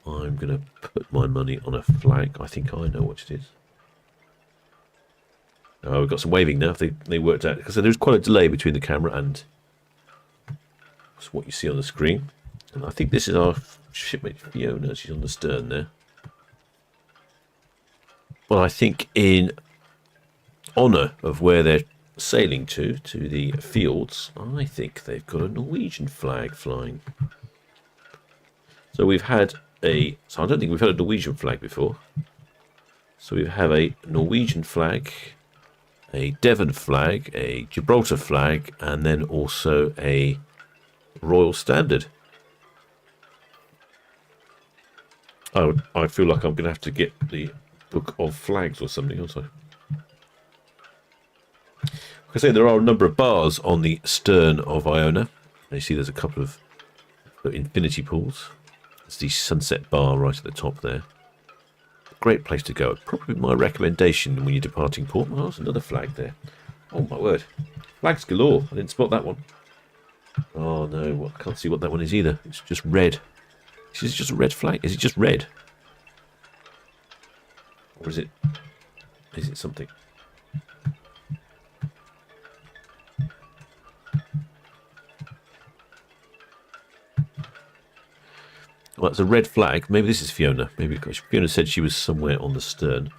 I'm going to put my money on a flag. I think I know what it is. Oh, we've got some waving now. They worked out, because there's quite a delay between the camera and what you see on the screen. And I think this is our shipmate Fiona. She's on the stern there. Well, I think in honour of where they're sailing to the fields, I think they've got a Norwegian flag flying. So we've had so I don't think we've had a Norwegian flag before. So we have a Norwegian flag, a Devon flag, a Gibraltar flag, and then also a Royal Standard. I feel like I'm going to have to get the book of flags or something, aren't I? Like I say, there are a number of bars on the stern of Iona. You see there's a couple of infinity pools. It's the Sunset Bar right at the top there. Great place to go. Probably my recommendation when you're departing port. Oh, there's another flag there. Oh my word. Flags galore. I didn't spot that one. Oh no, I can't see what that one is either. It's just red. Is it just a red flag? Is it just red? Or is it something? Well, it's a red flag. Maybe this is Fiona. Maybe because Fiona said she was somewhere on the stern.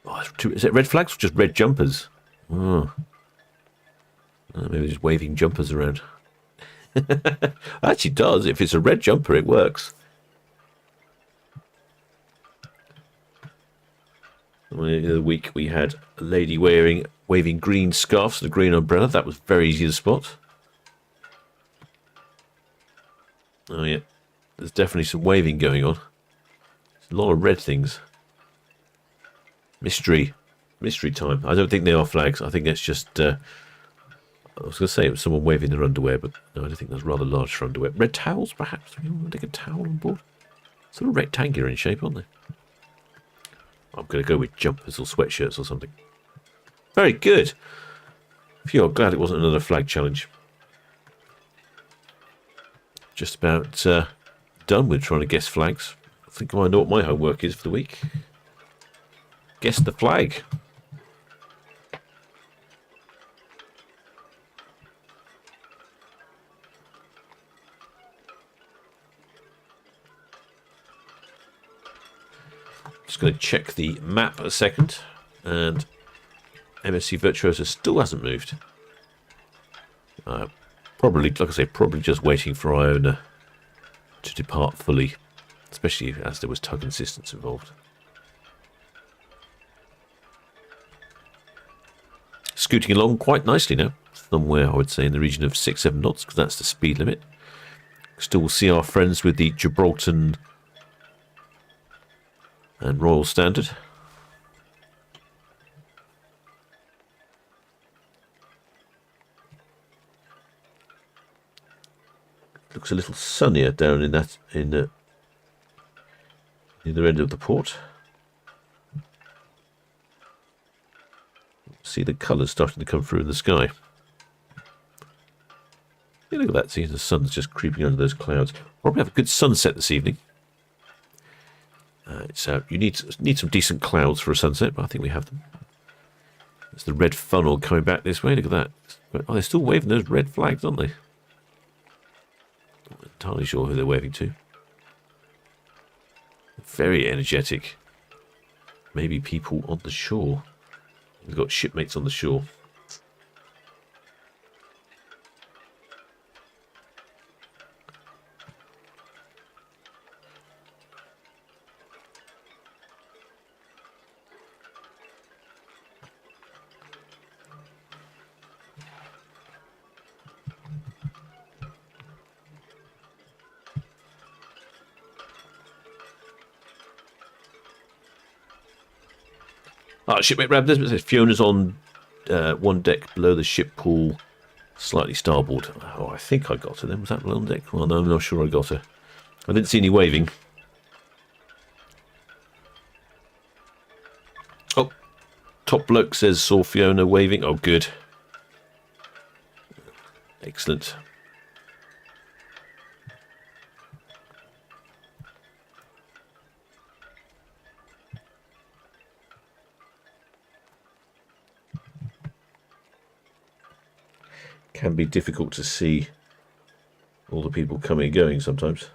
Oh, is it red flags or just red jumpers? Oh. Maybe just waving jumpers around. Actually does. If it's a red jumper, it works. The other week we had a lady waving green scarves and a green umbrella. That was very easy to spot. Oh yeah, there's definitely some waving going on. There's a lot of red things. Mystery time. I don't think they are flags. I think that's just... I was going to say it was someone waving their underwear, but no, I don't think that's rather large for underwear. Red towels, perhaps? You want to take a towel on board? Sort of rectangular in shape, aren't they? I'm going to go with jumpers or sweatshirts or something. Very good. Phew, I'm glad it wasn't another flag challenge. Just about done with trying to guess flags. I think I know what my homework is for the week. Guess the flag. Just going to check the map a second, and MSC Virtuosa still hasn't moved. Probably, like I say, probably just waiting for Iona to depart fully, especially as there was tug insistence involved. Scooting along quite nicely now, somewhere I would say in the region of 6-7 knots, because that's the speed limit. Still see our friends with the Gibraltar and Royal Standard. Looks a little sunnier down in that in the end of the port. See the colours starting to come through in the sky. Yeah, look at that. See, the sun's just creeping under those clouds. Probably have a good sunset this evening. You need some decent clouds for a sunset, but I think we have them. There's the red funnel coming back this way. Look at that. Oh, they're still waving those red flags, aren't they? Not entirely sure who they're waving to. Very energetic. Maybe people on the shore. We've got shipmates on the shore. Shipmate Rab, this says Fiona's on one deck below the ship pool, slightly starboard. Oh, I think I got her then. Was that on deck? Well, no, I'm not sure I got her. I didn't see any waving. Oh, top bloke says saw Fiona waving. Oh, good. Excellent. Can be difficult to see all the people coming and going sometimes.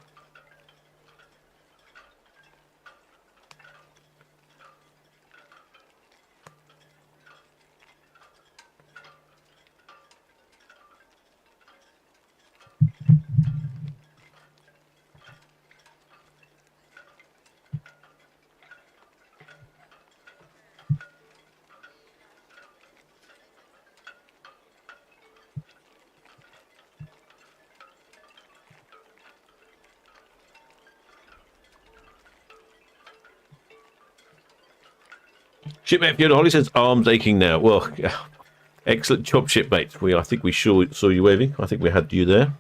Shipmate Fiona Holly says arms aching now. Well, excellent job, shipmate. I think we saw you waving. I think we had you there.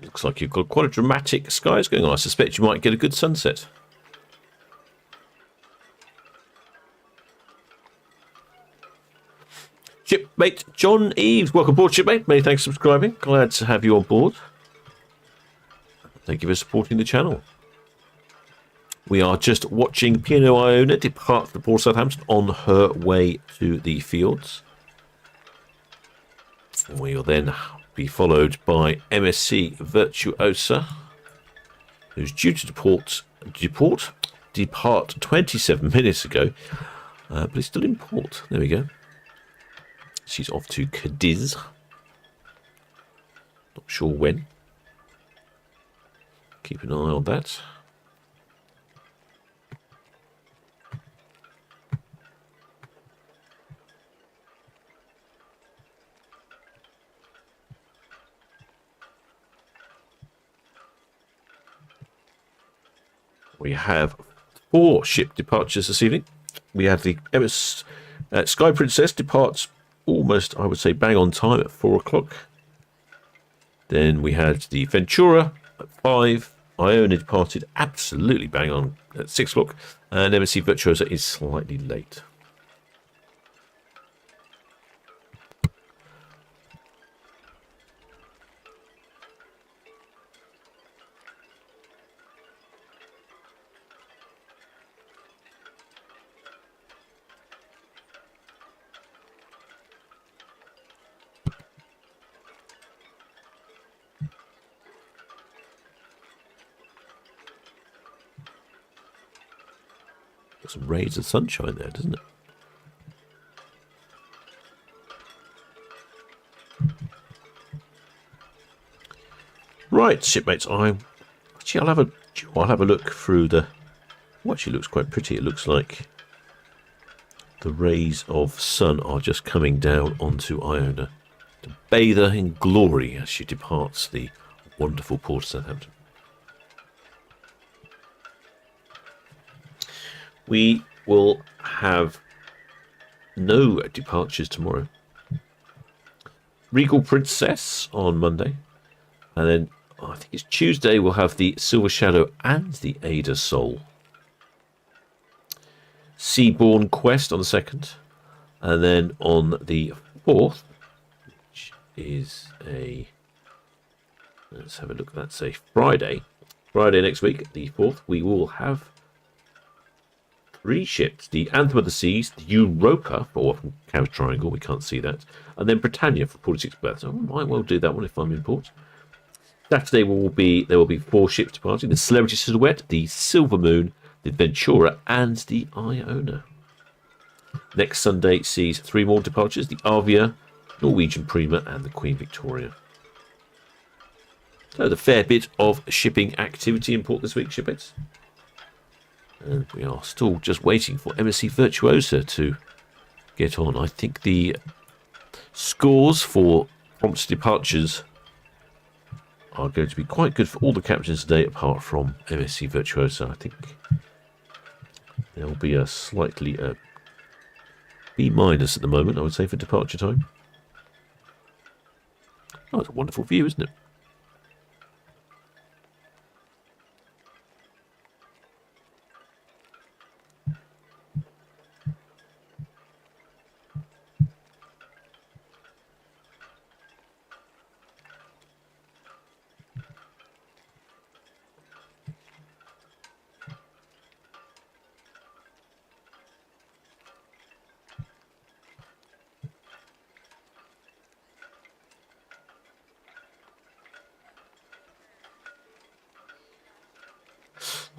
Looks like you've got quite a dramatic skies going on. I suspect you might get a good sunset. Shipmate John Eves, welcome aboard, shipmate. Many thanks for subscribing. Glad to have you on board. Thank you for supporting the channel. We are just watching P&O Iona depart the port of Southampton on her way to the fields. We will then be followed by MSC Virtuosa, who's due to depart 27 minutes ago, but it's still in port. There we go. She's off to Cadiz. Not sure when. Keep an eye on that. We have 4 ship departures this evening. We had the Sky Princess departs almost, I would say, bang on time at 4 o'clock. Then we had the Ventura at 5. Iona departed absolutely bang on at 6 o'clock. And MSC Virtuosa is slightly late. Got some rays of sunshine there, doesn't it? Right, shipmates. I'll have a look through the. Well, actually, looks quite pretty. It looks like the rays of sun are just coming down onto Iona to bathe her in glory as she departs the wonderful port of Southampton. We will have no departures tomorrow. Regal Princess on Monday. And then I think it's Tuesday we'll have the Silver Shadow and the Ada Soul. Seaborn Quest on the 2nd. And then on the 4th, which is a... Let's have a look. That's a Friday. Friday next week, the 4th, we will have 3 ships. The Anthem of the Seas, the Europa, for Cow's Triangle, we can't see that. And then Britannia for 46 berths. I might well do that one if I'm in port. Saturday there will be 4 ships departing. The Celebrity Silhouette, the Silver Moon, the Ventura, and the Iona. Next Sunday sees 3 more departures. The Avia, Norwegian Prima, and the Queen Victoria. So the fair bit of shipping activity in port this week, shipmates. And we are still just waiting for MSC Virtuosa to get on. I think the scores for prompt departures are going to be quite good for all the captains today, apart from MSC Virtuosa. I think there will be a slightly B- at the moment, I would say, for departure time. Oh, it's a wonderful view, isn't it?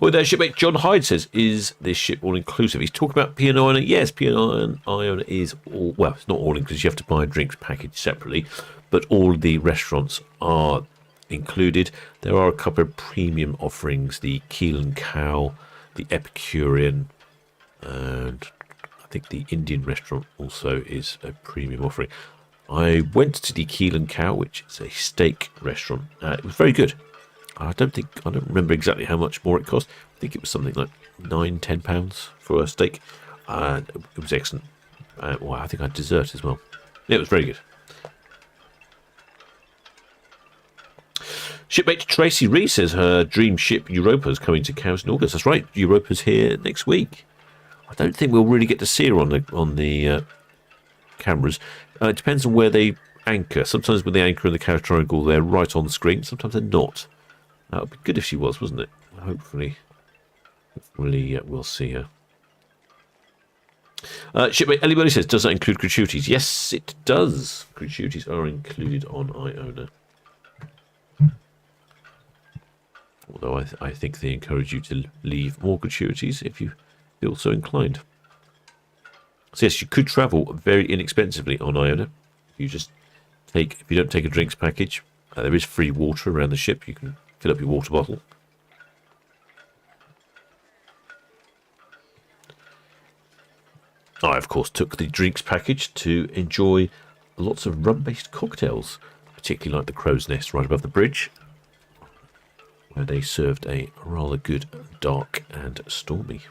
Well, there, shipmate John Hyde says, is this ship all-inclusive? He's talking about P and Iona. Yes, P and Iona is all... Well, it's not all-inclusive. You have to buy a drinks package separately. But all the restaurants are included. There are a couple of premium offerings. The Keel and Cow, the Epicurean, and I think the Indian restaurant also is a premium offering. I went to the Keel and Cow, which is a steak restaurant. It was very good. I don't remember exactly how much more it cost. I think it was something like £9-10 for a steak. It was excellent. Well, I think I had dessert as well. Yeah, it was very good. Shipmate Tracy Rees says her dream ship Europa is coming to Cowes in August. That's right, Europa's here next week. I don't think we'll really get to see her on the cameras. It depends on where they anchor. Sometimes when they anchor in the Cowes Triangle, they're right on the screen. Sometimes they're not. That would be good if she was, wasn't it? Hopefully we'll see her. Shipmate Ellie says, does that include gratuities? Yes, it does. Gratuities are included on Iona. Although I think they encourage you to leave more gratuities if you feel so inclined. So yes, you could travel very inexpensively on Iona. If you don't take a drinks package, there is free water around the ship. You can fill up your water bottle. I, of course, took the drinks package to enjoy lots of rum-based cocktails, particularly like the Crow's Nest right above the bridge, where they served a rather good dark and stormy.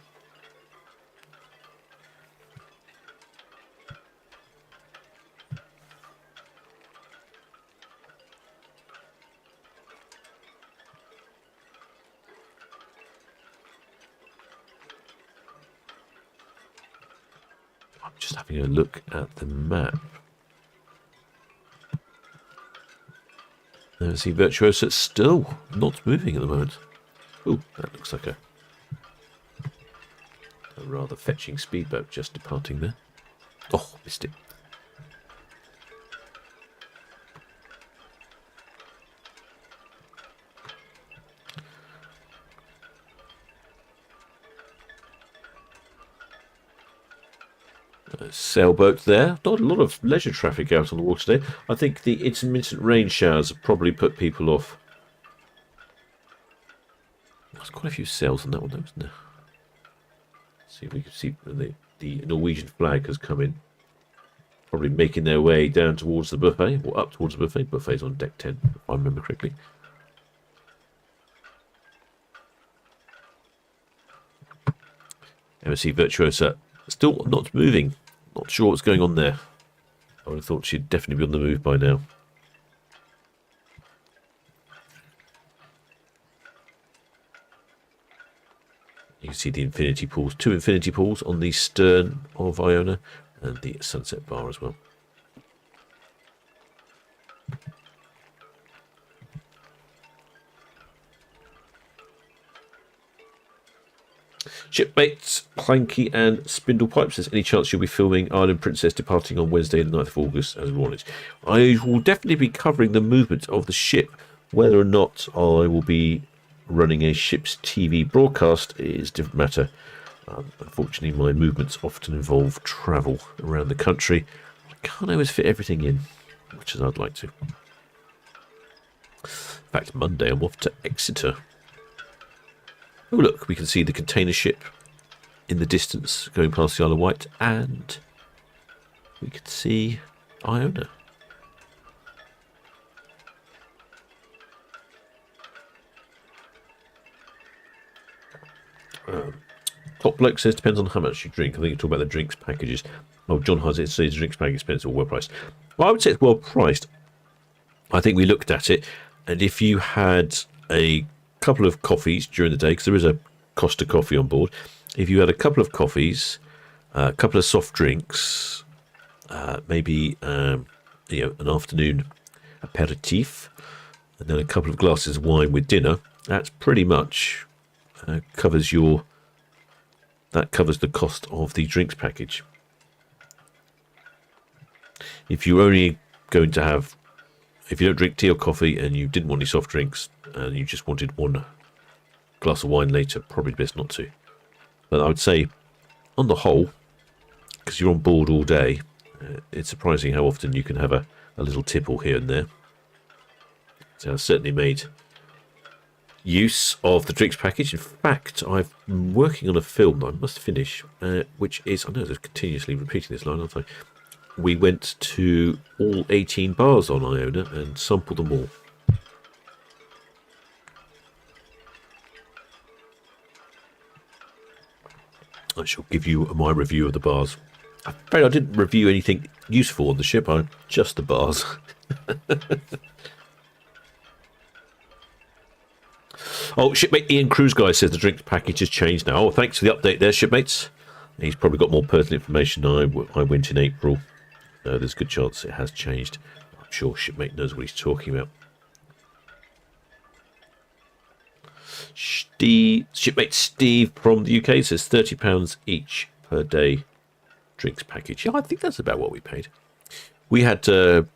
I'm just having a look at the map. See Virtuosa still not moving at the moment. Oh, that looks like a rather fetching speedboat just departing there. Oh, missed it. Sailboat there. Not a lot of leisure traffic out on the water today. I think the intermittent rain showers have probably put people off. There's quite a few sails on that one, though, isn't there? See if we can see the Norwegian flag has come in. Probably making their way down towards the buffet, or up towards the buffet. Buffet's on deck 10, if I remember correctly. MSC Virtuosa still not moving. Not sure what's going on there. I would have thought she'd definitely be on the move by now. You can see the infinity pools, 2 infinity pools on the stern of Iona, and the sunset bar as well. Shipmates, Planky and Spindle Pipes. There's any chance you'll be filming Island Princess departing on Wednesday the 9th of August as Warnage? I will definitely be covering the movement of the ship. Whether or not I will be running a ship's TV broadcast is a different matter. Unfortunately, my movements often involve travel around the country. I can't always fit everything in, much as I'd like to. In fact, Monday I'm off to Exeter. Oh look, we can see the container ship in the distance going past the Isle of Wight, and we can see Iona. Top bloke says depends on how much you drink. I think you talk about the drinks packages. Oh, John has it says drinks package expensive or well priced. Well, I would say it's well priced. I think we looked at it, and if you had a couple of coffees during the day, because there is a Costa coffee on board, if you had a couple of coffees, a couple of soft drinks, maybe an afternoon aperitif, and then a couple of glasses of wine with dinner, that's pretty much covers the cost of the drinks package. If you're only going to have, if you don't drink tea or coffee and you didn't want any soft drinks and you just wanted one glass of wine later, probably best not to. But I would say, on the whole, because you're on board all day, it's surprising how often you can have a little tipple here and there. So I've certainly made use of the drinks package. In fact, I've been working on a film that I must finish, which is, I know they're continuously repeating this line, aren't I? We went to all 18 bars on Iona and sampled them all. I shall give you my review of the bars. I'm afraid I didn't review anything useful on the ship, just the bars. Oh, shipmate Ian Cruise Guy says the drinks package has changed now. Oh, thanks for the update there, shipmates. He's probably got more pertinent information. I went in April. There's a good chance it has changed. I'm sure shipmate knows what he's talking about. Shipmate Steve from the UK says £30 each per day drinks package. Yeah, I think that's about what we paid. We had when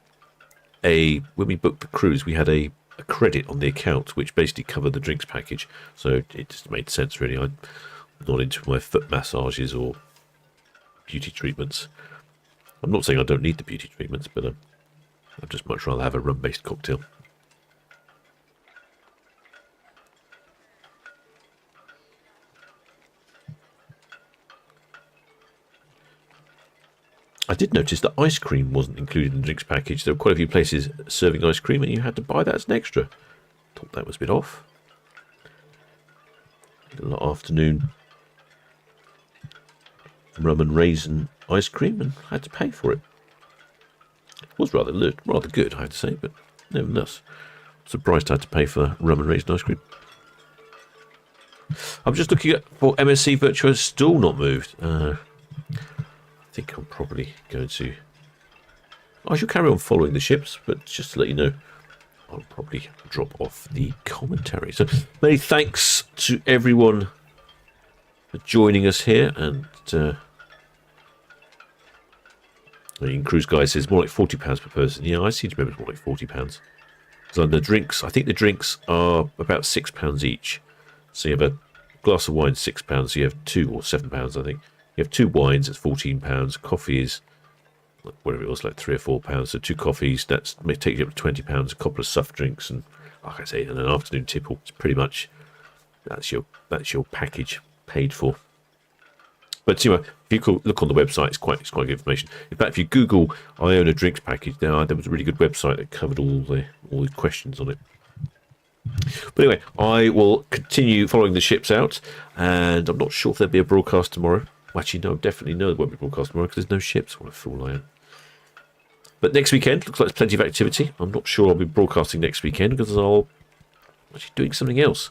we booked the cruise, we had a credit on the account which basically covered the drinks package, so it just made sense really. I'm not into my foot massages or beauty treatments. I'm not saying I don't need the beauty treatments, but I'd just much rather have a rum-based cocktail. I did notice that ice cream wasn't included in the drinks package. There were quite a few places serving ice cream, and you had to buy that as an extra. Thought that was a bit off. A little afternoon rum and raisin ice cream, and I had to pay for it. It was rather good, I have to say, but nevertheless, surprised I had to pay for rum and raisin ice cream. I'm just looking for MSC Virtuosa, still not moved. I think I'm probably going to... I shall carry on following the ships, but just to let you know, I'll probably drop off the commentary. So many thanks to everyone for joining us here. And Cruise Guy says more like £40 per person. Yeah, I seem to remember it's more like £40. So the drinks, I think the drinks are about £6 each. So you have a glass of wine, £6. So you have two, or £7, I think. You have two wines, it's £14. Coffee is, whatever it was, like £3 or £4. So two coffees, that may take you up to £20. A couple of soft drinks, and like I say, and an afternoon tipple. It's pretty much that's your package paid for. But you know, if you look on the website, it's quite good information. In fact, if you Google Iona drinks package, there was a really good website that covered all the questions on it. But anyway, I will continue following the ships out, and I'm not sure if there'll be a broadcast tomorrow. Well, actually, no, definitely no, there won't be a broadcast tomorrow because there's no ships. What a fool I am. But next weekend, looks like there's plenty of activity. I'm not sure I'll be broadcasting next weekend because I'll actually doing something else.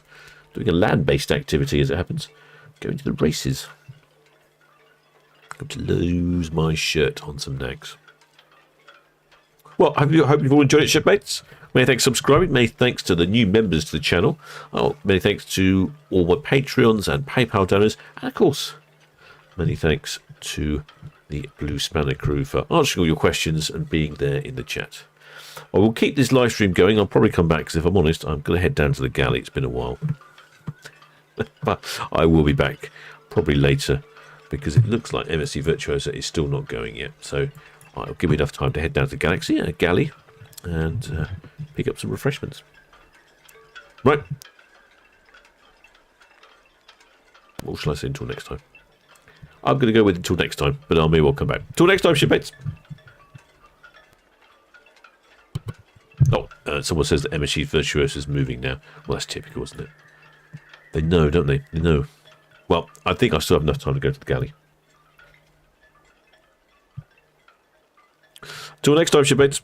Doing a land-based activity, as it happens. Going to the races. I'm going to lose my shirt on some nags. Well, I hope you've all enjoyed it, shipmates. Many thanks for subscribing. Many thanks to the new members to the channel. Oh, many thanks to all my Patreons and PayPal donors. And of course, many thanks to the Blue Spanner crew for answering all your questions and being there in the chat. I will keep this live stream going. I'll probably come back because if I'm honest, I'm going to head down to the galley. It's been a while. But I will be back probably later because it looks like MSC Virtuosa is still not going yet. So I'll give me enough time to head down to the galley and pick up some refreshments. Right. What shall I say until next time? I'm going to go with until next time, but I may well come back. Till next time, shipmates. Oh, someone says that MSC Virtuosa is moving now. Well, that's typical, isn't it? They know, don't they? They know. Well, I think I still have enough time to go to the galley. Till next time, shipmates.